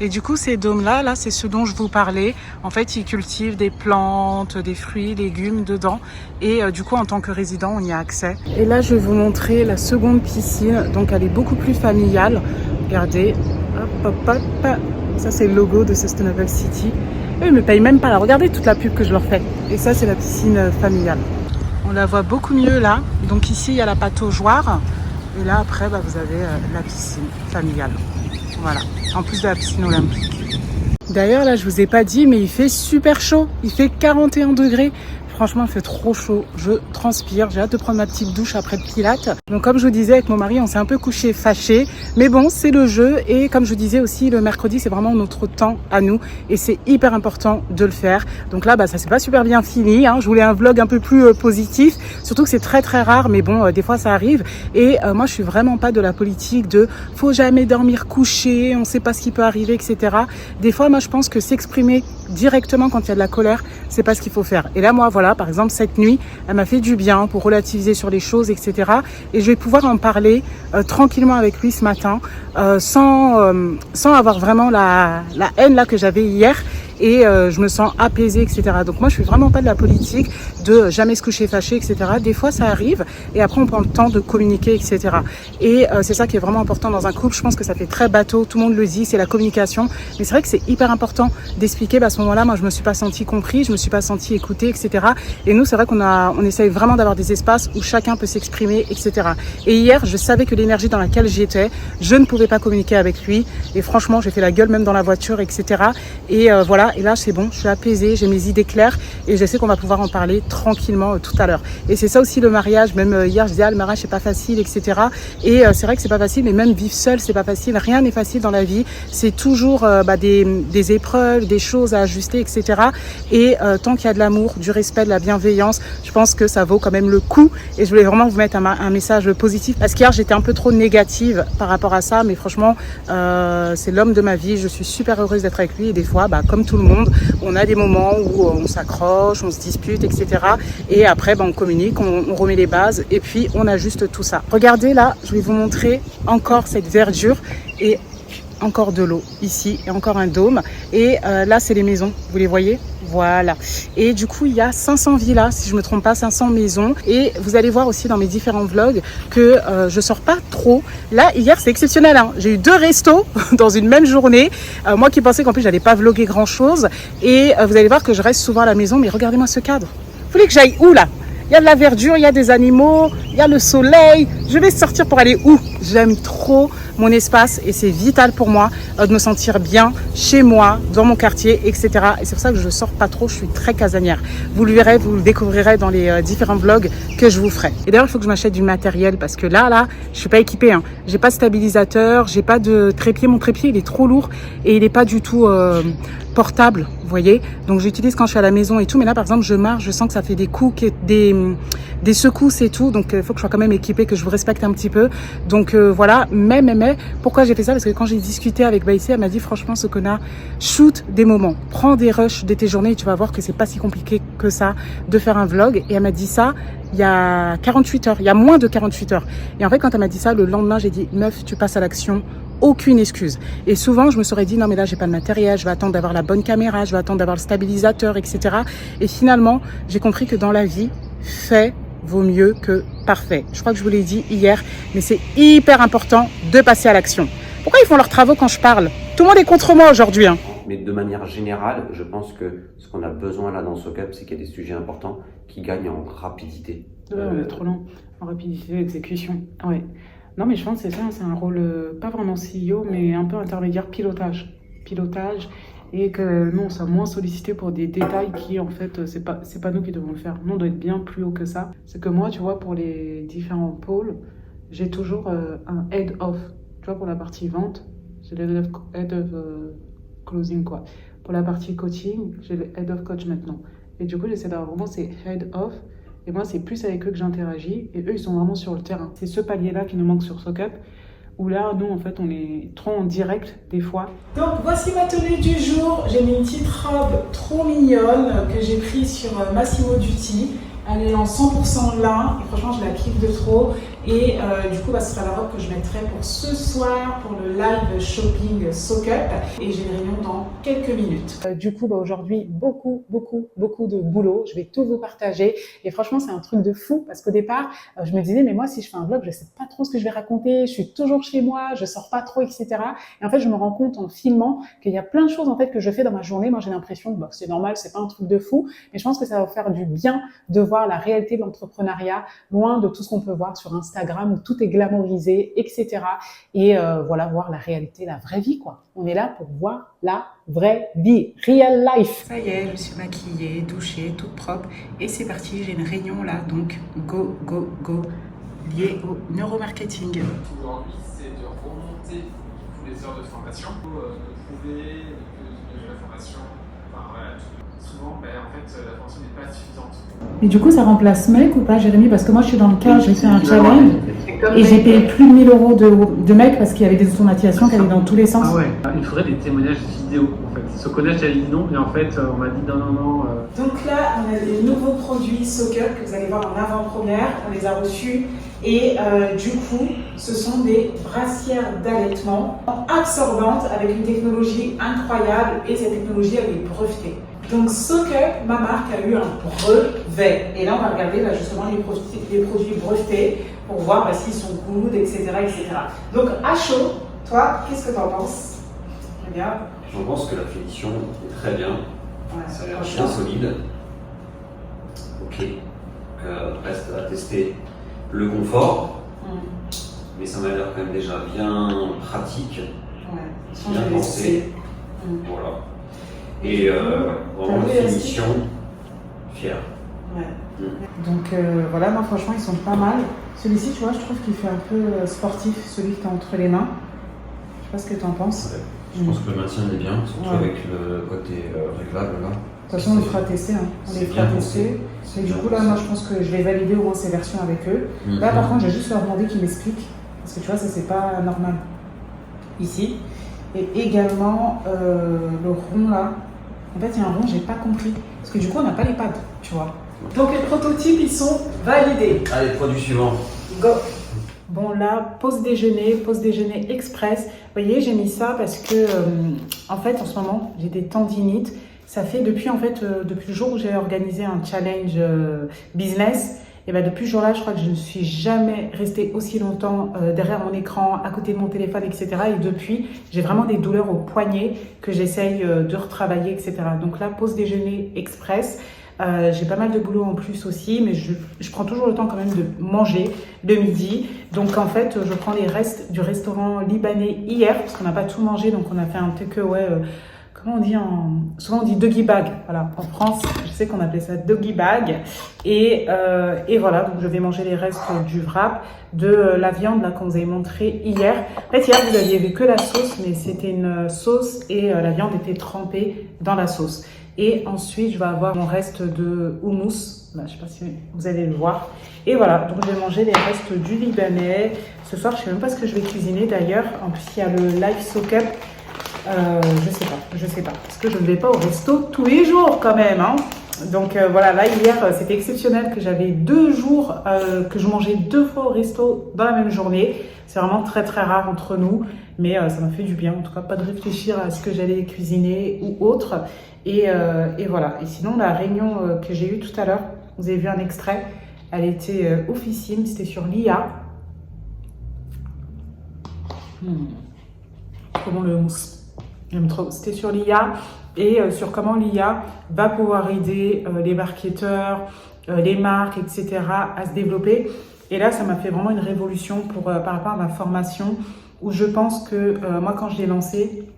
Et du coup, ces dômes-là, là, c'est ce dont je vous parlais. En fait, ils cultivent des plantes, des fruits, légumes dedans. Et du coup, en tant que résident, on y a accès. Et là, je vais vous montrer la seconde piscine. Donc, elle est beaucoup plus familiale. Regardez. Hop, hop, hop. Ça, c'est le logo de Sustainable City. Eux, ils ne me payent même pas là. Regardez toute la pub que je leur fais. Et ça, c'est la piscine familiale. On la voit beaucoup mieux là. Donc ici, il y a la pataugeoire. Et là, après, vous avez la piscine familiale. Voilà. En plus de la piscine olympique. D'ailleurs, là, je vous ai pas dit, mais il fait super chaud. Il fait 41 degrés. Franchement, il fait trop chaud, je transpire, j'ai hâte de prendre ma petite douche après le pilates. Donc comme je vous disais avec mon mari, on s'est un peu couché fâché, mais bon, c'est le jeu. Et comme je vous disais aussi, le mercredi, c'est vraiment notre temps à nous et c'est hyper important de le faire. Donc là, ça s'est pas super bien fini, hein. Je voulais un vlog un peu plus positif, surtout que c'est très très rare, mais bon, des fois ça arrive. Et moi, je suis vraiment pas de la politique de faut jamais dormir couché, on sait pas ce qui peut arriver, etc. Des fois, moi, je pense que s'exprimer directement quand il y a de la colère, c'est pas ce qu'il faut faire. Et là, moi, voilà, par exemple, cette nuit, elle m'a fait du bien pour relativiser sur les choses, etc. Et je vais pouvoir en parler tranquillement avec lui ce matin, sans avoir vraiment la haine là que j'avais hier. Et je me sens apaisée, etc. Donc moi, je suis vraiment pas de la politique de jamais se coucher fâché, etc. Des fois, ça arrive et après, on prend le temps de communiquer, etc. Et c'est ça qui est vraiment important dans un couple. Je pense que ça fait très bateau, tout le monde le dit, c'est la communication. Mais c'est vrai que c'est hyper important d'expliquer. À ce moment-là, moi, je me suis pas sentie compris, je me suis pas sentie écoutée, etc. Et nous, c'est vrai on essaye vraiment d'avoir des espaces où chacun peut s'exprimer, etc. Et hier, je savais que l'énergie dans laquelle j'étais, je ne pouvais pas communiquer avec lui. Et franchement, j'ai fait la gueule même dans la voiture, etc. Et voilà. Et là, c'est bon, je suis apaisée, j'ai mes idées claires et je sais qu'on va pouvoir en parler tranquillement tout à l'heure. Et c'est ça aussi le mariage. Même hier, je disais, le mariage, c'est pas facile, etc. Et c'est vrai que c'est pas facile, mais même vivre seul, c'est pas facile. Rien n'est facile dans la vie. C'est toujours des épreuves, des choses à ajuster, etc. Et tant qu'il y a de l'amour, du respect, de la bienveillance, je pense que ça vaut quand même le coup. Et je voulais vraiment vous mettre un message positif. Parce qu'hier, j'étais un peu trop négative par rapport à ça. Mais franchement, c'est l'homme de ma vie. Je suis super heureuse d'être avec lui. Et des fois, comme tout le monde, on a des moments où on s'accroche, on se dispute, etc. Et après, on communique, on remet les bases et puis on ajuste tout ça. Regardez là, je vais vous montrer encore cette verdure et encore de l'eau ici et encore un dôme. Et là, c'est les maisons, vous les voyez ? Voilà. Et du coup, il y a 500 villas, si je me trompe pas, 500 maisons. Et vous allez voir aussi dans mes différents vlogs que je sors pas trop. Là, hier, c'est exceptionnel, hein. J'ai eu 2 restos dans une même journée. Moi qui pensais qu'en plus, j'allais pas vlogger grand chose. Et vous allez voir que je reste souvent à la maison. Mais regardez-moi ce cadre. Vous voulez que j'aille où là ? Il y a de la verdure, il y a des animaux, il y a le soleil. Je vais sortir pour aller où ? J'aime trop mon espace et c'est vital pour moi de me sentir bien chez moi, dans mon quartier, etc. Et c'est pour ça que je sors pas trop, je suis très casanière. Vous le verrez, vous le découvrirez dans les différents vlogs que je vous ferai. Et d'ailleurs, il faut que je m'achète du matériel parce que là, je suis pas équipée, hein. J'ai pas de stabilisateur, j'ai pas de trépied. Mon trépied, il est trop lourd et il est pas du tout portable, vous voyez. Donc j'utilise quand je suis à la maison et tout, mais là par exemple je marche, je sens que ça fait des coups, des secousses et tout, donc il faut que je sois quand même équipée, que je vous respecte un petit peu. Donc voilà, mais pourquoi j'ai fait ça? Parce que quand j'ai discuté avec Baïsé, elle m'a dit franchement Sokona, shoot des moments, prends des rushs de tes journées et tu vas voir que c'est pas si compliqué que ça de faire un vlog. Et elle m'a dit ça il y a 48 heures, il y a moins de 48 heures. Et en fait quand elle m'a dit ça, le lendemain j'ai dit meuf, tu passes à l'action. Aucune excuse. Et souvent, je me serais dit, non, mais là, j'ai pas de matériel, je vais attendre d'avoir la bonne caméra, je vais attendre d'avoir le stabilisateur, etc. Et finalement, j'ai compris que dans la vie, fait vaut mieux que parfait. Je crois que je vous l'ai dit hier, mais c'est hyper important de passer à l'action. Pourquoi ils font leurs travaux quand je parle? Tout le monde est contre moi aujourd'hui, hein. Mais de manière générale, je pense que ce qu'on a besoin là dans SoCup, c'est qu'il y a des sujets importants qui gagnent en rapidité. Ouais, on est trop lent. En rapidité d'exécution. Ouais. Non, mais je pense que c'est ça, c'est un rôle, pas vraiment CEO, mais un peu intermédiaire pilotage. Et que nous, on soit moins sollicité pour des détails qui, en fait, c'est pas nous qui devons le faire. Nous, on doit être bien plus haut que ça. C'est que moi, tu vois, pour les différents pôles, j'ai toujours un head of. Tu vois, pour la partie vente, j'ai le head of closing, quoi. Pour la partie coaching, j'ai le head of coach maintenant. Et du coup, j'essaie d'avoir vraiment ces head of. Et moi, c'est plus avec eux que j'interagis. Et eux, ils sont vraiment sur le terrain. C'est ce palier-là qui nous manque sur SoCup. Où là, nous, en fait, on est trop en direct des fois. Donc, voici ma tenue du jour. J'ai mis une petite robe trop mignonne que j'ai prise sur Massimo Dutti. Elle est en 100% lin. Et franchement, je la kiffe de trop. Et du coup, ce sera la robe que je mettrai pour ce soir, pour le live shopping SoCup. Et j'ai une réunion dans quelques minutes. Du coup, aujourd'hui, beaucoup de boulot. Je vais tout vous partager. Et franchement, c'est un truc de fou. Parce qu'au départ, je me disais, mais moi, si je fais un vlog, je sais pas trop ce que je vais raconter. Je suis toujours chez moi, je sors pas trop, etc. Et en fait, je me rends compte en filmant qu'il y a plein de choses en fait que je fais dans ma journée. Moi, j'ai l'impression que c'est normal, c'est pas un truc de fou. Mais je pense que ça va vous faire du bien de voir la réalité de l'entrepreneuriat, loin de tout ce qu'on peut voir sur Instagram Instagram où tout est glamourisé, etc. Et voilà, voir la réalité, la vraie vie, quoi. On est là pour voir la vraie vie, real life. Ça y est, je suis maquillée, douchée, toute propre. Et c'est parti, j'ai une réunion là, donc go, go, go, liée au neuromarketing. Aujourd'hui, c'est de remonter toutes les heures de formation, de trouver de la formation. Enfin, voilà, souvent, en fait, la formation n'est pas suffisante. Et du coup, ça remplace Mec ou pas, Jérémy? Parce que moi, je suis dans le cas, j'ai fait un challenge et j'ai payé plus de 1000 € de Mec parce qu'il y avait des automatisations qui allaient dans tous les sens. Ah ouais, il faudrait des témoignages vidéo en fait. Socona, j'avais dit non, et en fait, on m'a dit non. Donc là, on a des nouveaux produits SoCup que vous allez voir en avant-première. On les a reçus et du coup, ce sont des brassières d'allaitement absorbantes avec une technologie incroyable et cette technologie, elle est brevetée. Donc SoCup, ma marque, a eu un brevet. Et là, on va regarder là, justement les produits brevetés pour voir s'ils sont good, etc., etc. Donc à chaud, toi, qu'est-ce que tu en penses? Regarde. Je pense que la finition est très bien. Ouais, Ça a l'air franchement. bien solide. Ok. Reste à tester le confort. Mais ça m'a l'air quand même déjà bien pratique, Ouais. bien pensé. Voilà. Et vraiment T'as vu, une finition fière. Ouais. Donc voilà, moi franchement ils sont pas mal. Celui-ci, tu vois, je trouve qu'il fait un peu sportif, celui que tu as entre les mains. Je sais pas ce que tu en penses. Ouais. Je pense que le maintien est bien, surtout Ouais. avec le côté réglable là. De toute façon, on les fera tester. Hein. On les C'est fera bien tester. pensé. Et C'est du bien coup, là, pensé. moi, je pense que je vais valider au moins ces versions avec eux. Là, par contre, je vais juste leur demander qu'ils m'expliquent. Parce que tu vois, ça, c'est pas normal. Ici. Et également, le rond là. En fait, il y a un rond, j'ai pas compris. Parce que du coup, on n'a pas les pads, tu vois. Donc, les prototypes, ils sont validés. Allez, produit suivant. Go! Bon là, pause déjeuner express. Vous voyez, j'ai mis ça parce que, en fait, en ce moment, j'ai des tendinites. Ça fait depuis, depuis le jour où j'ai organisé un challenge business, et ben depuis ce jour-là, je crois que je ne suis jamais restée aussi longtemps derrière mon écran, à côté de mon téléphone, etc. Et depuis, j'ai vraiment des douleurs au poignet que j'essaye de retravailler, etc. Donc là, pause déjeuner express. J'ai pas mal de boulot en plus aussi, mais je prends toujours le temps quand même de manger le midi. Donc en fait, je prends les restes du restaurant libanais hier, parce qu'on n'a pas tout mangé, donc on a fait un takeaway, comment on dit souvent on dit doggy bag. Voilà, en France, je sais qu'on appelait ça doggy bag. Et voilà, donc je vais manger les restes du wrap, de la viande là qu'on vous avait montré hier. En fait, hier, vous aviez vu que la sauce, mais c'était une sauce et la viande était trempée dans la sauce. Et ensuite, je vais avoir mon reste de houmous. Là, je ne sais pas si vous allez le voir. Et voilà, donc je vais manger les restes du Libanais. Ce soir, je ne sais même pas ce que je vais cuisiner d'ailleurs. En plus, il y a le live SoCup. Je sais pas. Parce que je ne vais pas au resto tous les jours quand même. Hein. Donc voilà, là, hier, c'était exceptionnel que j'avais 2 jours, que je mangeais 2 fois au resto dans la même journée. C'est vraiment très très rare entre nous. Mais ça m'a fait du bien. En tout cas, pas de réfléchir à ce que j'allais cuisiner ou autre. Et voilà. Et sinon, la réunion que j'ai eue tout à l'heure, vous avez vu un extrait, elle était oufissime, c'était sur l'IA. Comment le mousse? J'aime trop. C'était sur l'IA et sur comment l'IA va pouvoir aider les marketeurs, les marques, etc. à se développer. Et là, ça m'a fait vraiment une révolution par rapport à ma formation où je pense que moi, quand je l'ai lancé,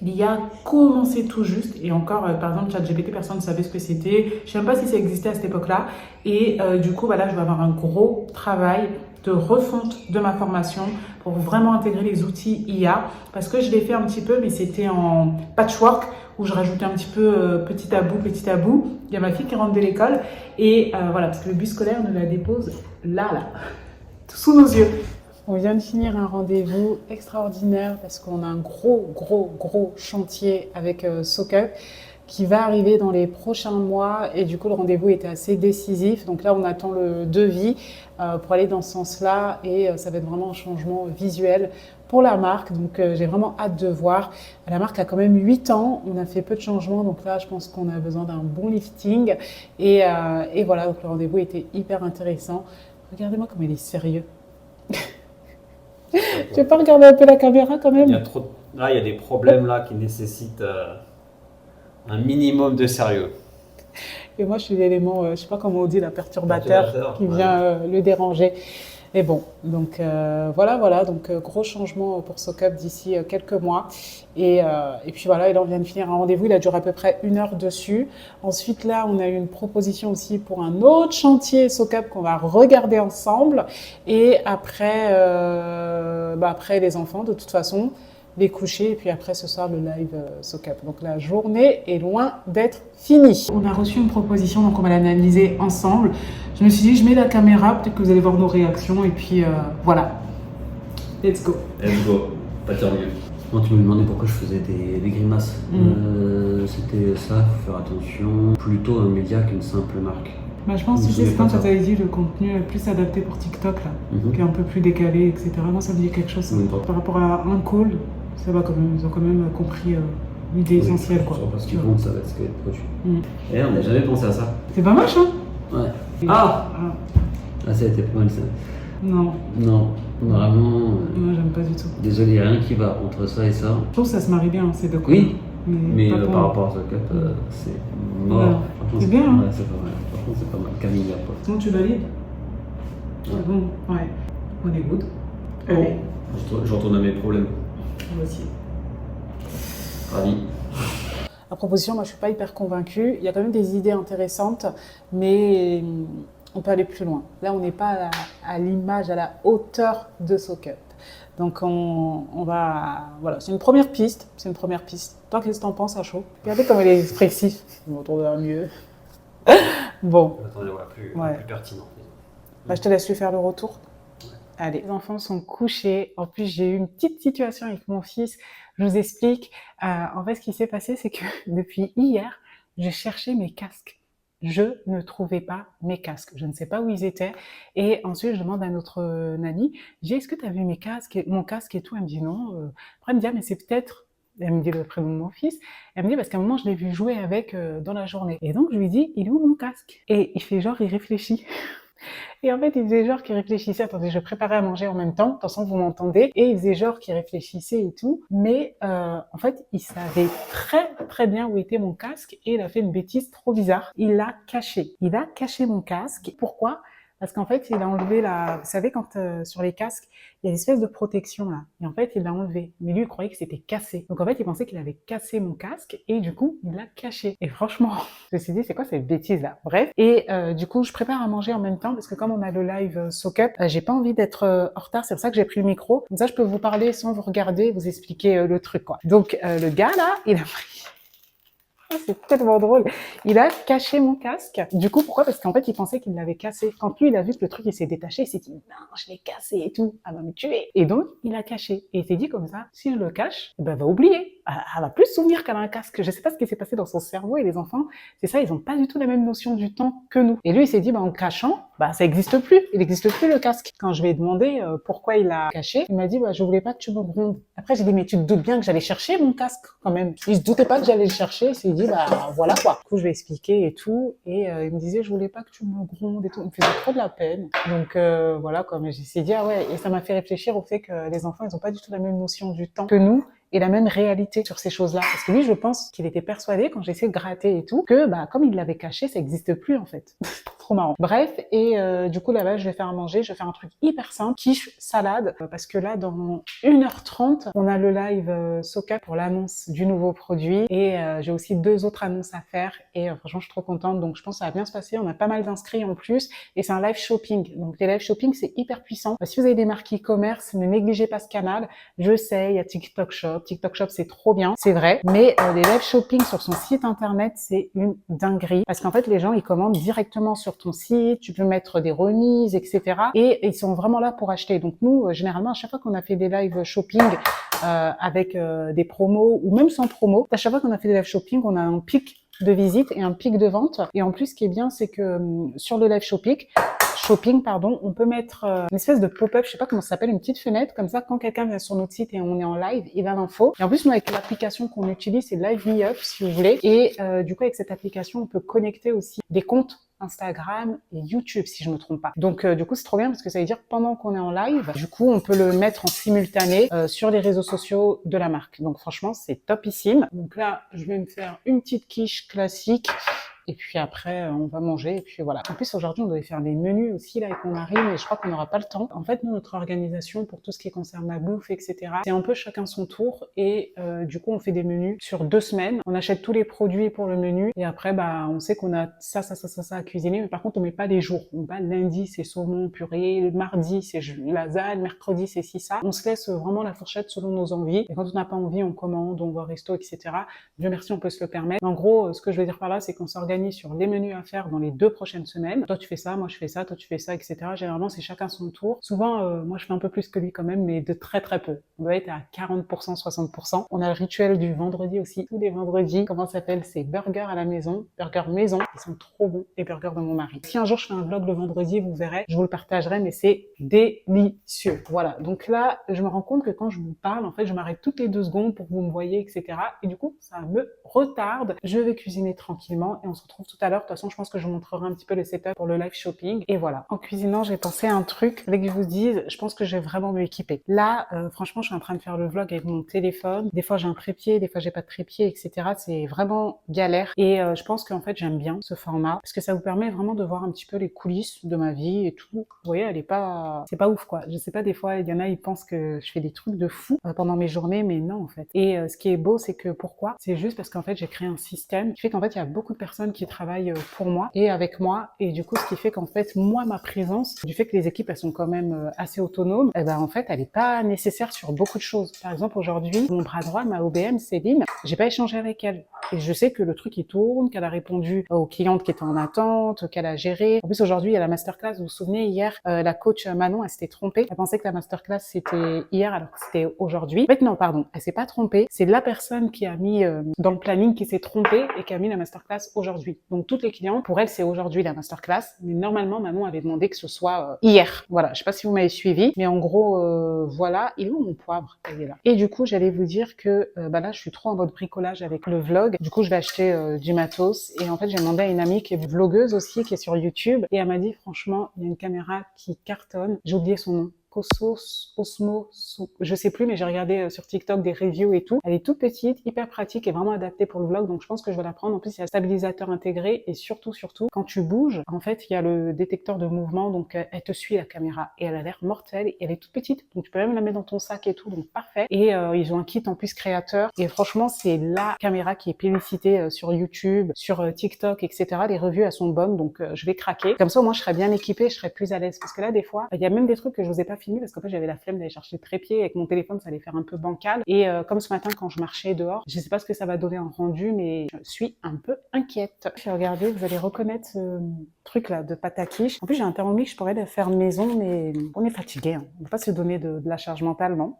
l'IA commençait tout juste et encore, par exemple, ChatGPT, personne ne savait ce que c'était. Je ne sais même pas si ça existait à cette époque-là. Et du coup, là, je vais avoir un gros travail de refonte de ma formation pour vraiment intégrer les outils IA. Parce que je l'ai fait un petit peu, mais c'était en patchwork où je rajoutais un petit peu petit à bout. Il y a ma fille qui rentre de l'école et voilà, parce que le bus scolaire nous la dépose là, sous nos yeux. On vient de finir un rendez-vous extraordinaire parce qu'on a un gros chantier avec SoCup qui va arriver dans les prochains mois et du coup le rendez-vous était assez décisif. Donc là on attend le devis pour aller dans ce sens-là et ça va être vraiment un changement visuel pour la marque. Donc j'ai vraiment hâte de voir. La marque a quand même 8 ans, on a fait peu de changements donc là je pense qu'on a besoin d'un bon lifting et voilà, donc le rendez-vous était hyper intéressant. Regardez-moi comme il est sérieux. Tu veux pas regarder un peu la caméra quand même? Là, il y a des problèmes là qui nécessitent un minimum de sérieux. Et moi, je suis l'élément, je sais pas comment on dit, la perturbateur qui vient le déranger. Et bon, donc voilà, donc gros changement pour SoCup d'ici quelques mois. Et puis voilà, et là on vient de finir un rendez-vous, il a duré à peu près 1 heure dessus. Ensuite là, on a eu une proposition aussi pour un autre chantier SoCup qu'on va regarder ensemble. Et après, après les enfants de toute façon, les coucher et puis après ce soir le live SoCup. Donc la journée est loin d'être finie. On a reçu une proposition, donc on va l'analyser ensemble. Je me suis dit, je mets la caméra, peut-être que vous allez voir nos réactions et puis voilà. Let's go. Let's go. Pas sérieux. Quand tu me demandais pourquoi je faisais des grimaces, c'était ça, faut faire attention. Plutôt un média qu'une simple marque. Bah, je pense que c'est quand tu avais dit le contenu plus adapté pour TikTok, là, qui est un peu plus décalé, etc. Moi, ça me dit quelque chose. Par rapport à un call, ça va quand même, ils ont quand même compris l'idée essentielle. Quoi. Parce qu'il compte, ça va être ce qui va être produit. Et on n'a jamais pensé à ça. C'est pas moche, hein? Ouais. Ah, ça a été pas mal ça. Non. Non, vraiment. Moi, j'aime pas du tout. Désolé, il n'y a rien qui va entre ça et ça. Je trouve que ça se marie bien, ces deux coups. Oui, mais pas par rapport à SoCup, c'est mort. Ouais. C'est bien, hein. Ouais, c'est pas mal. Par contre, c'est pas mal. Camilla, quoi. Sinon, tu valides? C'est bon, ouais. On est good. Allez, Je retourne à mes problèmes. moi aussi. Ravi. La proposition, moi, je suis pas hyper convaincue. Il y a quand même des idées intéressantes, mais on peut aller plus loin. Là, on n'est pas à l'image, à la hauteur de SoCup. Donc, on va... Voilà, c'est une première piste. C'est une première piste. Toi, qu'est-ce que t'en penses, à chaud? Regardez comme il est expressif. Je me retrouverai mieux. Bon. Attendez, voilà, plus pertinent. Bah, je te laisse lui faire le retour. Allez, les enfants sont couchés. En plus, j'ai eu une petite situation avec mon fils. Je vous explique. En fait, ce qui s'est passé, c'est que depuis hier, je cherchais mes casques. Je ne trouvais pas mes casques. Je ne sais pas où ils étaient. Et ensuite, je demande à notre nanny, j'ai dit, est-ce que tu as vu mes casques, mon casque et tout? Elle me dit non. Après, elle me dit, ah, mais c'est peut-être... Elle me dit le prénom de mon fils. Elle me dit, parce qu'à un moment, je l'ai vu jouer avec dans la journée. Et donc, je lui dis, il est où mon casque? Et il fait genre, il réfléchit. Et en fait, il faisait genre qu'il réfléchissait. Attendez, je préparais à manger en même temps. De toute façon, vous m'entendez. Et il faisait genre qu'il réfléchissait et tout. Mais en fait, il savait très très bien où était mon casque. Et il a fait une bêtise trop bizarre. Il l'a caché. Il a caché mon casque. Pourquoi? Parce qu'en fait, il a enlevé la... Vous savez, quand sur les casques, il y a une espèce de protection là. Et en fait, il l'a enlevé. Mais lui, il croyait que c'était cassé. Donc en fait, il pensait qu'il avait cassé mon casque. Et du coup, il l'a caché. Et franchement, je me suis dit, c'est quoi cette bêtise là? Bref. Et du coup, je prépare à manger en même temps. Parce que comme on a le live SoCup, j'ai pas envie d'être en retard. C'est pour ça que j'ai pris le micro. Comme ça, je peux vous parler sans vous regarder, vous expliquer le truc quoi. Donc le gars là, il a pris... C'est tellement drôle. Il a caché mon casque. Du coup, pourquoi? Parce qu'en fait, il pensait qu'il l'avait cassé. Quand lui, il a vu que le truc, il s'est détaché, il s'est dit, non, je l'ai cassé et tout. Elle va me tuer. Et donc, il a caché. Et il s'est dit comme ça, si je le cache, ben, elle va oublier. Elle va plus se souvenir qu'elle a un casque. Je sais pas ce qui s'est passé dans son cerveau et les enfants, c'est ça, ils ont pas du tout la même notion du temps que nous. Et lui, il s'est dit, ben, en cachant, bah, ça existe plus. Il existe plus le casque. Quand je lui ai demandé pourquoi il l'a caché, il m'a dit, bah, je voulais pas que tu me grondes. Après, j'ai dit, mais tu te doutes bien que j'allais chercher mon casque quand même. Il se doutait pas que j'allais le chercher. Il s'est dit, bah, voilà quoi. Du coup, je lui ai expliqué et tout. Et il me disait, je voulais pas que tu me grondes et tout. Il me faisait trop de la peine. Donc, voilà quoi. Mais j'ai dit, ah ouais. Et ça m'a fait réfléchir au fait que les enfants, ils ont pas du tout la même notion du temps que nous. Et la même réalité sur ces choses-là. Parce que lui, je pense qu'il était persuadé, quand j'ai essayé de gratter et tout, que bah comme il l'avait caché, ça n'existe plus en fait. Trop marrant. Bref, et du coup là-bas, je vais faire à manger, je vais faire un truc hyper simple, quiche, salade, parce que là, dans 1h30, on a le live SoCup pour l'annonce du nouveau produit, et j'ai aussi 2 autres annonces à faire, et franchement, je suis trop contente, donc je pense que ça va bien se passer, on a pas mal d'inscrits en plus, et c'est un live shopping. Donc les live shopping, c'est hyper puissant. Si vous avez des marques e-commerce, ne négligez pas ce canal. Je sais, il y a TikTok Shop. TikTok Shop, c'est trop bien, c'est vrai. Mais les live shopping sur son site internet, c'est une dinguerie. Parce qu'en fait, les gens, ils commandent directement sur ton site. Tu peux mettre des remises, etc. Et ils sont vraiment là pour acheter. Donc nous, généralement, à chaque fois qu'on a fait des live shopping avec des promos ou même sans promo, à chaque fois qu'on a fait des live shopping, on a un pic de visite et un pic de vente. Et en plus, ce qui est bien, c'est que sur le live shopping, on peut mettre une espèce de pop-up, je sais pas comment ça s'appelle, une petite fenêtre, comme ça, quand quelqu'un vient sur notre site et on est en live, il a l'info. Et en plus, nous, avec l'application qu'on utilise, c'est Live Me Up, si vous voulez. Et du coup, avec cette application, on peut connecter aussi des comptes Instagram et YouTube, si je me trompe pas. Donc, du coup, c'est trop bien parce que ça veut dire pendant qu'on est en live, du coup, on peut le mettre en simultané sur les réseaux sociaux de la marque. Donc, franchement, c'est topissime. Donc là, je vais me faire une petite quiche classique. Et puis après, on va manger. Et puis voilà. En plus, aujourd'hui, on devait faire des menus aussi là avec mon mari, mais je crois qu'on n'aura pas le temps. En fait, nous, notre organisation pour tout ce qui concerne la bouffe, etc., c'est un peu chacun son tour. Et du coup, on fait des menus sur 2 semaines. On achète tous les produits pour le menu. Et après, bah, on sait qu'on a ça à cuisiner. Mais par contre, on met pas les jours. On va lundi, c'est saumon purée. Le mardi, c'est lasagne. Mercredi, c'est ci, ça. On se laisse vraiment la fourchette selon nos envies. Et quand on n'a pas envie, on commande, on va au resto, etc. Dieu merci, on peut se le permettre. En gros, ce que je veux dire par là, c'est qu'on s'organise sur les menus à faire dans les 2 prochaines semaines. Toi, tu fais ça, moi, je fais ça, toi, tu fais ça, etc. Généralement, c'est chacun son tour. Souvent, moi, je fais un peu plus que lui quand même, mais de très peu. On doit être à 40%, 60%. On a le rituel du vendredi aussi. Tous les vendredis, comment ça s'appelle? C'est burger à la maison. Burger maison. Ils sont trop bons, les burgers de mon mari. Si un jour je fais un vlog le vendredi, vous verrez, je vous le partagerai, mais c'est délicieux. Voilà. Donc là, je me rends compte que quand je vous parle, en fait, je m'arrête toutes les 2 secondes pour que vous me voyez, etc. Et du coup, ça me retarde. Je vais cuisiner tranquillement et on se retrouve tout à l'heure. De toute façon, je pense que je vous montrerai un petit peu le setup pour le live shopping. Et voilà. En cuisinant, j'ai pensé à un truc. Avec que je vous dise, je pense que je vais vraiment m'équiper. Là, franchement, je suis en train de faire le vlog avec mon téléphone. Des fois, j'ai un trépied, des fois, j'ai pas de trépied, etc. C'est vraiment galère. Et je pense qu'en fait, j'aime bien ce format parce que ça vous permet vraiment de voir un petit peu les coulisses de ma vie et tout. Vous voyez, elle est pas, c'est pas ouf, quoi. Je sais pas, des fois, il y en a, ils pensent que je fais des trucs de fou pendant mes journées, mais non, en fait. Et ce qui est beau, c'est que pourquoi? C'est juste parce qu'en fait, j'ai créé un système qui fait qu'en fait, il y a beaucoup de personnes qui travaillent pour moi et avec moi. Et du coup, ce qui fait qu'en fait, moi, ma présence, du fait que les équipes, elles sont quand même assez autonomes, et ben, en fait, elle est pas nécessaire sur beaucoup de choses. Par exemple, aujourd'hui, mon bras droit, ma OBM, Céline, j'ai pas échangé avec elle. Et je sais que le truc, il tourne, qu'elle a répondu aux clientes qui étaient en attente, qu'elle a géré. En plus, aujourd'hui, il y a la masterclass. Vous vous souvenez, hier, la coach Manon, elle s'était trompée. Elle pensait que la masterclass, c'était hier, alors que c'était aujourd'hui. En fait, non, pardon. Elle s'est pas trompée. C'est la personne qui a mis dans le planning qui s'est trompée et qui a mis la masterclass aujourd'hui. Donc, toutes les clientes, pour elle, c'est aujourd'hui la masterclass. Mais normalement, Manon avait demandé que ce soit hier. Voilà. Je sais pas si vous m'avez suivi. Mais en gros, voilà. Il est où mon poivre? Il est là. Et du coup, j'allais vous dire que bah là, je suis trop en mode bricolage avec le vlog. Du coup, je vais acheter du matos. Et en fait, j'ai demandé à une amie qui est vlogueuse aussi, qui est sur YouTube. Et elle m'a dit, franchement, il y a une caméra qui cartonne. J'ai oublié son nom. Osmo, je sais plus, mais j'ai regardé sur TikTok des reviews et tout. Elle est toute petite, hyper pratique et vraiment adaptée pour le vlog, donc je pense que je vais la prendre. En plus, il y a un stabilisateur intégré et surtout, quand tu bouges, en fait, il y a le détecteur de mouvement, donc elle te suit la caméra et elle a l'air mortelle et elle est toute petite, donc tu peux même la mettre dans ton sac et tout, donc parfait. Et ils ont un kit en plus créateur et franchement, c'est la caméra qui est publicitée sur YouTube, sur TikTok, etc. Les reviews, elles sont bonnes, donc je vais craquer. Comme ça, moi, je serai bien équipée, je serai plus à l'aise parce que là, des fois, il y a même des trucs que je vous ai pas filmé parce qu'en fait j'avais la flemme d'aller chercher le trépied avec mon téléphone, ça allait faire un peu bancal et comme ce matin quand je marchais dehors, je sais pas ce que ça va donner en rendu mais je suis un peu inquiète. Je vais regarder, vous allez reconnaître ce truc là de pâte à quiche. En plus j'ai un thermomix, je pourrais le faire maison mais on est fatigué, hein. On peut pas se donner de la charge mentale, non.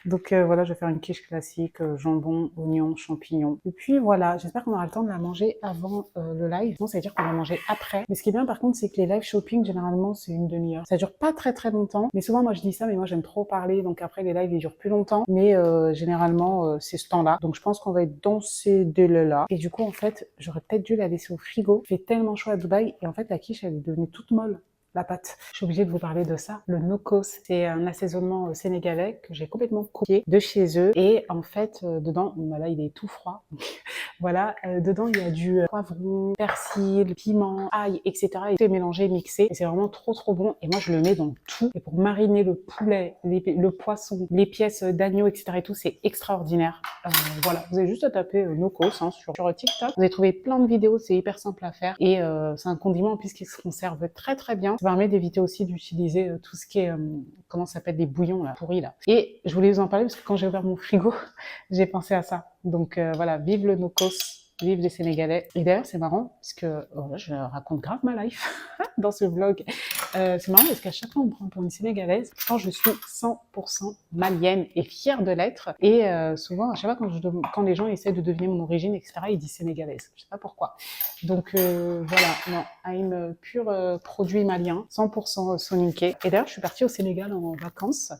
Donc voilà, je vais faire une quiche classique, jambon, oignons, champignons. Et puis voilà, j'espère qu'on aura le temps de la manger avant le live. Sinon, ça veut dire qu'on va manger après. Mais ce qui est bien par contre, c'est que les live shopping, généralement, c'est une demi-heure. Ça dure pas très longtemps. Mais souvent, moi je dis ça, mais moi j'aime trop parler. Donc après, les lives, ils durent plus longtemps. Mais généralement, c'est ce temps-là. Donc je pense qu'on va être dans ces délais-là. Et du coup, en fait, j'aurais peut-être dû la laisser au frigo. Il fait tellement chaud à Dubaï. Et en fait, la quiche, elle est devenue toute molle. La pâte. Je suis obligée de vous parler de ça. Le no-cos, c'est un assaisonnement sénégalais que j'ai complètement copié de chez eux. Et en fait, dedans, bah là, il est tout froid. Voilà, dedans, il y a du poivron, persil, piment, ail, etc. Et tout est mélangé, mixé. Et c'est vraiment trop bon. Et moi, je le mets dans tout. Et pour mariner le poulet, le poisson, les pièces d'agneau, etc. et tout, c'est extraordinaire. Voilà, vous avez juste à taper no-cos hein, sur TikTok. Vous allez trouver plein de vidéos, c'est hyper simple à faire. Et c'est un condiment en plus qui se conserve très bien. Ça permet d'éviter aussi d'utiliser tout ce qui est, comment ça s'appelle, des bouillons là, pourris là. Et je voulais vous en parler parce que quand j'ai ouvert mon frigo, j'ai pensé à ça. Donc voilà, vive le no-cos, vive les Sénégalais. Et d'ailleurs, c'est marrant parce que je raconte grave ma life dans ce vlog. C'est marrant parce qu'à chaque fois, on me prend pour une Sénégalaise. Quand je suis 100% malienne et fière de l'être. Et souvent, à chaque fois, quand les gens essaient de deviner mon origine, etc., ils disent sénégalaise. Je sais pas pourquoi. Donc voilà, non, I'm pur produit malien, 100% soninké. Et d'ailleurs, je suis partie au Sénégal en vacances.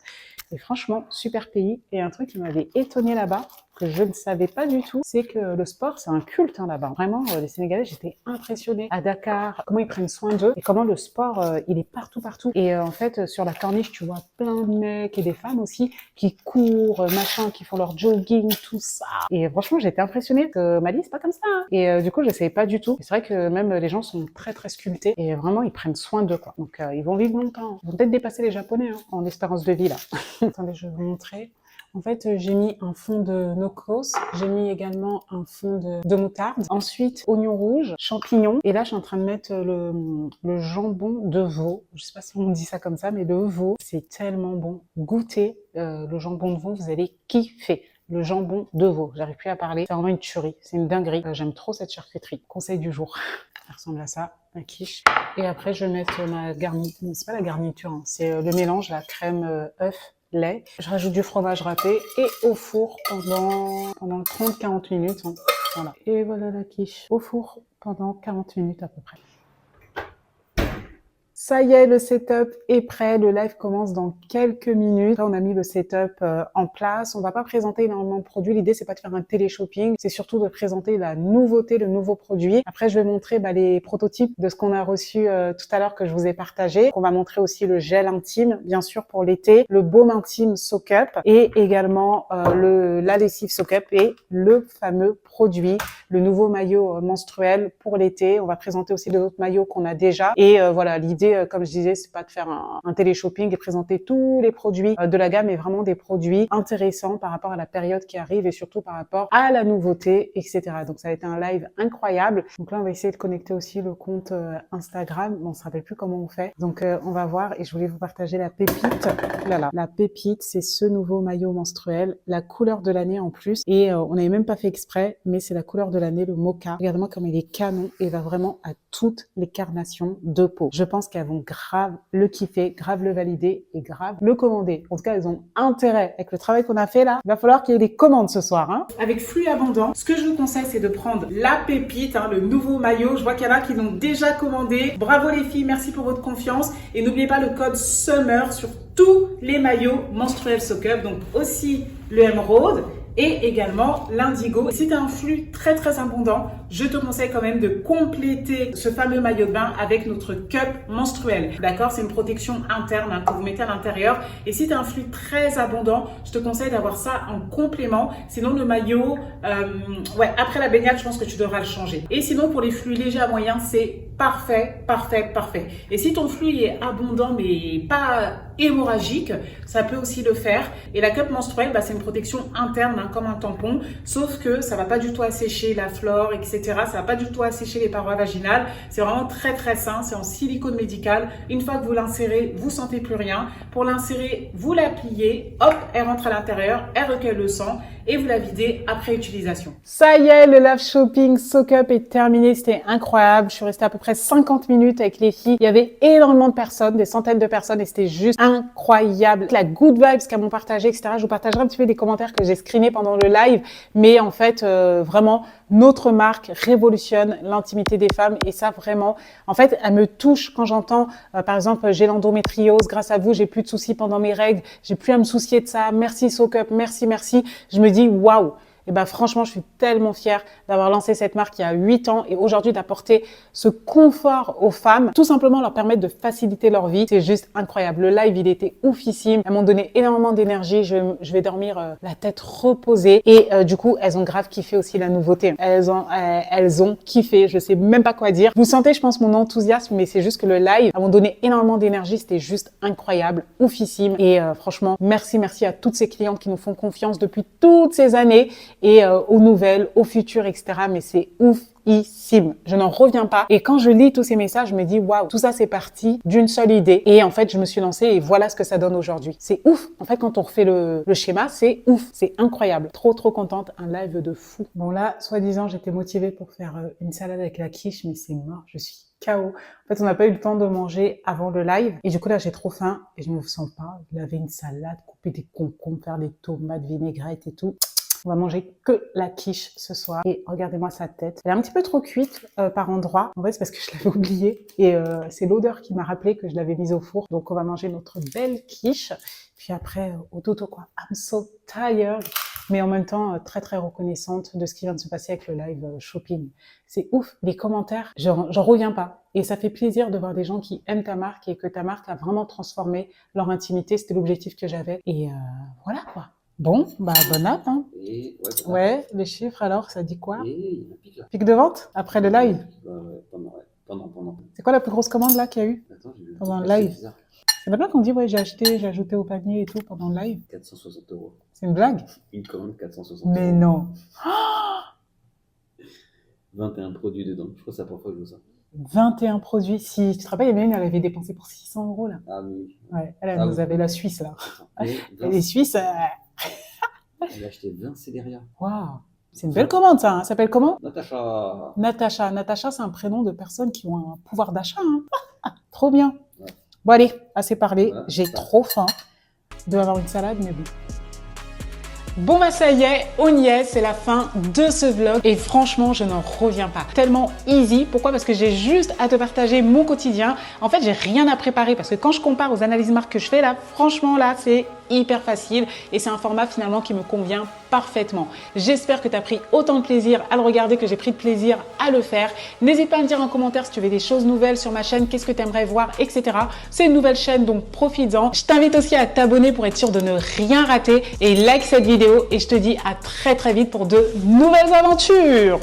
Et franchement, super pays. Et un truc qui m'avait étonné là-bas, que je ne savais pas du tout, c'est que le sport, c'est un culte hein, là-bas. Vraiment, les Sénégalais, j'étais impressionnée à Dakar, comment ils prennent soin d'eux et comment le sport, il est partout, partout. Et en fait, sur la corniche, tu vois plein de mecs et des femmes aussi qui courent, machin, qui font leur jogging, tout ça. Et franchement, j'étais impressionnée que Mali, c'est pas comme ça. Hein. Et du coup, je savais pas du tout. C'est vrai que même les gens sont très, très sculptés et vraiment, ils prennent soin d'eux, quoi. Donc, ils vont vivre longtemps. Ils vont peut-être dépasser les Japonais hein, en espérance de vie, là. Attendez, je vais vous montrer. En fait, j'ai mis un fond de nocros, j'ai mis également un fond de moutarde, ensuite oignon rouge, champignons, et là je suis en train de mettre le jambon de veau. Je sais pas si on dit ça comme ça, mais le veau, c'est tellement bon. Goûtez le jambon de veau, vous allez kiffer. Le jambon de veau, j'arrive plus à parler, c'est vraiment une tuerie, c'est une dinguerie. J'aime trop cette charcuterie. Conseil du jour. Ça ressemble à ça, un quiche. Et après, je vais mettre ma garniture, c'est pas la garniture, hein, c'est le mélange, la crème œuf, lait. Je rajoute du fromage râpé et au four pendant 30-40 minutes. Hein. Voilà. Et voilà la quiche. Au four pendant 40 minutes à peu près. Ça y est, le setup est prêt. Le live commence dans quelques minutes. Là, on a mis le setup en place. On va pas présenter énormément de produits. L'idée, c'est pas de faire un télé-shopping. C'est surtout de présenter la nouveauté, le nouveau produit. Après, je vais montrer les prototypes de ce qu'on a reçu tout à l'heure que je vous ai partagé. On va montrer aussi le gel intime, bien sûr, pour l'été, le baume intime Soak Up et également la lessive Soak Up et le fameux produit, le nouveau maillot menstruel pour l'été. On va présenter aussi les autres maillots qu'on a déjà. Et voilà, l'idée, comme je disais, c'est pas de faire un télé-shopping et présenter tous les produits de la gamme, mais vraiment des produits intéressants par rapport à la période qui arrive et surtout par rapport à la nouveauté, etc. Donc ça a été un live incroyable. Donc là, on va essayer de connecter aussi le compte Instagram. Bon, on se rappelle plus comment on fait. Donc on va voir et je voulais vous partager la pépite. Là. La pépite, c'est ce nouveau maillot menstruel, la couleur de l'année en plus. Et on n'avait même pas fait exprès, mais c'est la couleur de l'année, le mocha. Regardez-moi comme il est canon et va vraiment à toutes les carnations de peau. Je pense qu'elles vont grave le kiffer, grave le valider et grave le commander. En tout cas, elles ont intérêt. Avec le travail qu'on a fait là, il va falloir qu'il y ait des commandes ce soir. Hein. Avec flux abondant, ce que je vous conseille, c'est de prendre la pépite, hein, le nouveau maillot. Je vois qu'il y en a qui l'ont déjà commandé. Bravo les filles, merci pour votre confiance. Et n'oubliez pas le code SUMMER sur tous les maillots menstruels Soak Up, donc aussi le émeraude et également l'indigo. Si tu as un flux très très abondant, je te conseille quand même de compléter ce fameux maillot de bain avec notre cup menstruel. D'accord? C'est une protection interne hein, que vous mettez à l'intérieur. Et si tu as un flux très abondant, je te conseille d'avoir ça en complément. Sinon le maillot, après la baignade, je pense que tu devras le changer. Et sinon pour les flux légers à moyens, c'est parfait. Et si ton flux est abondant mais pas hémorragique, ça peut aussi le faire. Et la cup menstruelle, c'est une protection interne hein, comme un tampon, sauf que ça va pas du tout assécher la flore, etc. Ça va pas du tout assécher les parois vaginales. C'est vraiment très très sain. C'est en silicone médical. Une fois que vous l'insérez, vous sentez plus rien. Pour l'insérer, vous la pliez, hop, elle rentre à l'intérieur, elle recueille le sang et vous la videz après utilisation. Ça y est, le live shopping Soak Up est terminé. C'était incroyable. Je suis restée à peu près 50 minutes avec les filles. Il y avait énormément de personnes, des centaines de personnes et c'était juste incroyable. La good vibes qu'elles m'ont partagé, etc. Je vous partagerai un petit peu des commentaires que j'ai screenés pendant le live. Mais en fait, vraiment, notre marque révolutionne l'intimité des femmes et ça vraiment, en fait, elle me touche quand j'entends, par exemple, j'ai l'endométriose, grâce à vous, j'ai plus de soucis pendant mes règles, j'ai plus à me soucier de ça, merci Soak Up, merci. Je me dis, waouh! Et franchement, je suis tellement fière d'avoir lancé cette marque il y a 8 ans et aujourd'hui d'apporter ce confort aux femmes, tout simplement leur permettre de faciliter leur vie. C'est juste incroyable. Le live, il était oufissime. Elles m'ont donné énormément d'énergie. Je vais dormir la tête reposée et du coup, elles ont grave kiffé aussi la nouveauté. Elles ont kiffé. Je sais même pas quoi dire. Vous sentez, je pense, mon enthousiasme, mais c'est juste que le live, elles m'ont donné énormément d'énergie. C'était juste incroyable, oufissime. Et franchement, merci à toutes ces clientes qui nous font confiance depuis toutes ces années. Et aux nouvelles, au futur, etc. Mais c'est oufissime. Je n'en reviens pas. Et quand je lis tous ces messages, je me dis, waouh, tout ça, c'est parti d'une seule idée. Et en fait, je me suis lancée et voilà ce que ça donne aujourd'hui. C'est ouf. En fait, quand on refait le schéma, c'est ouf. C'est incroyable. Trop contente. Un live de fou. Bon, là, soi-disant, j'étais motivée pour faire une salade avec la quiche, mais c'est mort. Je suis KO. En fait, on n'a pas eu le temps de manger avant le live. Et du coup, là, j'ai trop faim et je me sens pas laver une salade, couper des concombres, faire des tomates vinaigrettes et tout. On va manger que la quiche ce soir. Et regardez-moi sa tête. Elle est un petit peu trop cuite par endroits. En fait, c'est parce que je l'avais oubliée. Et c'est l'odeur qui m'a rappelé que je l'avais mise au four. Donc, on va manger notre belle quiche. Puis après, au dodo, quoi. I'm so tired. mais en même temps très très reconnaissante de ce qui vient de se passer avec le live shopping. C'est ouf, les commentaires, j'en reviens pas. Et ça fait plaisir de voir des gens qui aiment ta marque et que ta marque a vraiment transformé leur intimité. C'était l'objectif que j'avais. Et voilà quoi. Bon, bah bonne app. Hein. Et Ouais, les chiffres alors, ça dit quoi? Et il y a un pic là. Pic de vente après le live. Pendant. C'est quoi la plus grosse commande là qu'il y a eu Attends, j'ai vu pendant le c'est live? bizarre. C'est la blague qu'on dit, ouais, j'ai acheté, j'ai ajouté au panier et tout pendant le live. 460 €. C'est une blague? Une commande 460 Mais €. non. 21 produits dedans. Je crois que c'est la première fois que je vois ça. 21 produits. Si tu te rappelles, il y en a une, elle avait dépensé pour 600 € là. Ah oui. Ouais, elle Ah nous oui. avait la Suisse là. Mais Et les Suisses, elle a acheté 20 Céderia. waouh. C'est une belle commande ça. Hein. Ça s'appelle comment? Natacha. Natacha. Natacha, c'est un prénom de personnes qui ont un pouvoir d'achat. Hein. Trop bien. Ouais. Bon allez, assez parlé. Ouais, J'ai ça. trop faim. Je dois avoir une salade, mais bon. Bon bah ça y est, on y est, c'est la fin de ce vlog et franchement je n'en reviens pas. Tellement easy, pourquoi? Parce que j'ai juste à te partager mon quotidien. En fait j'ai rien à préparer parce que quand je compare aux analyses marques que je fais là, franchement là c'est hyper facile et c'est un format finalement qui me convient parfaitement. J'espère que tu as pris autant de plaisir à le regarder que j'ai pris de plaisir à le faire. N'hésite pas à me dire en commentaire si tu veux des choses nouvelles sur ma chaîne, qu'est-ce que tu aimerais voir, etc. C'est une nouvelle chaîne donc profites-en. Je t'invite aussi à t'abonner pour être sûr de ne rien rater et like cette vidéo et je te dis à très vite pour de nouvelles aventures.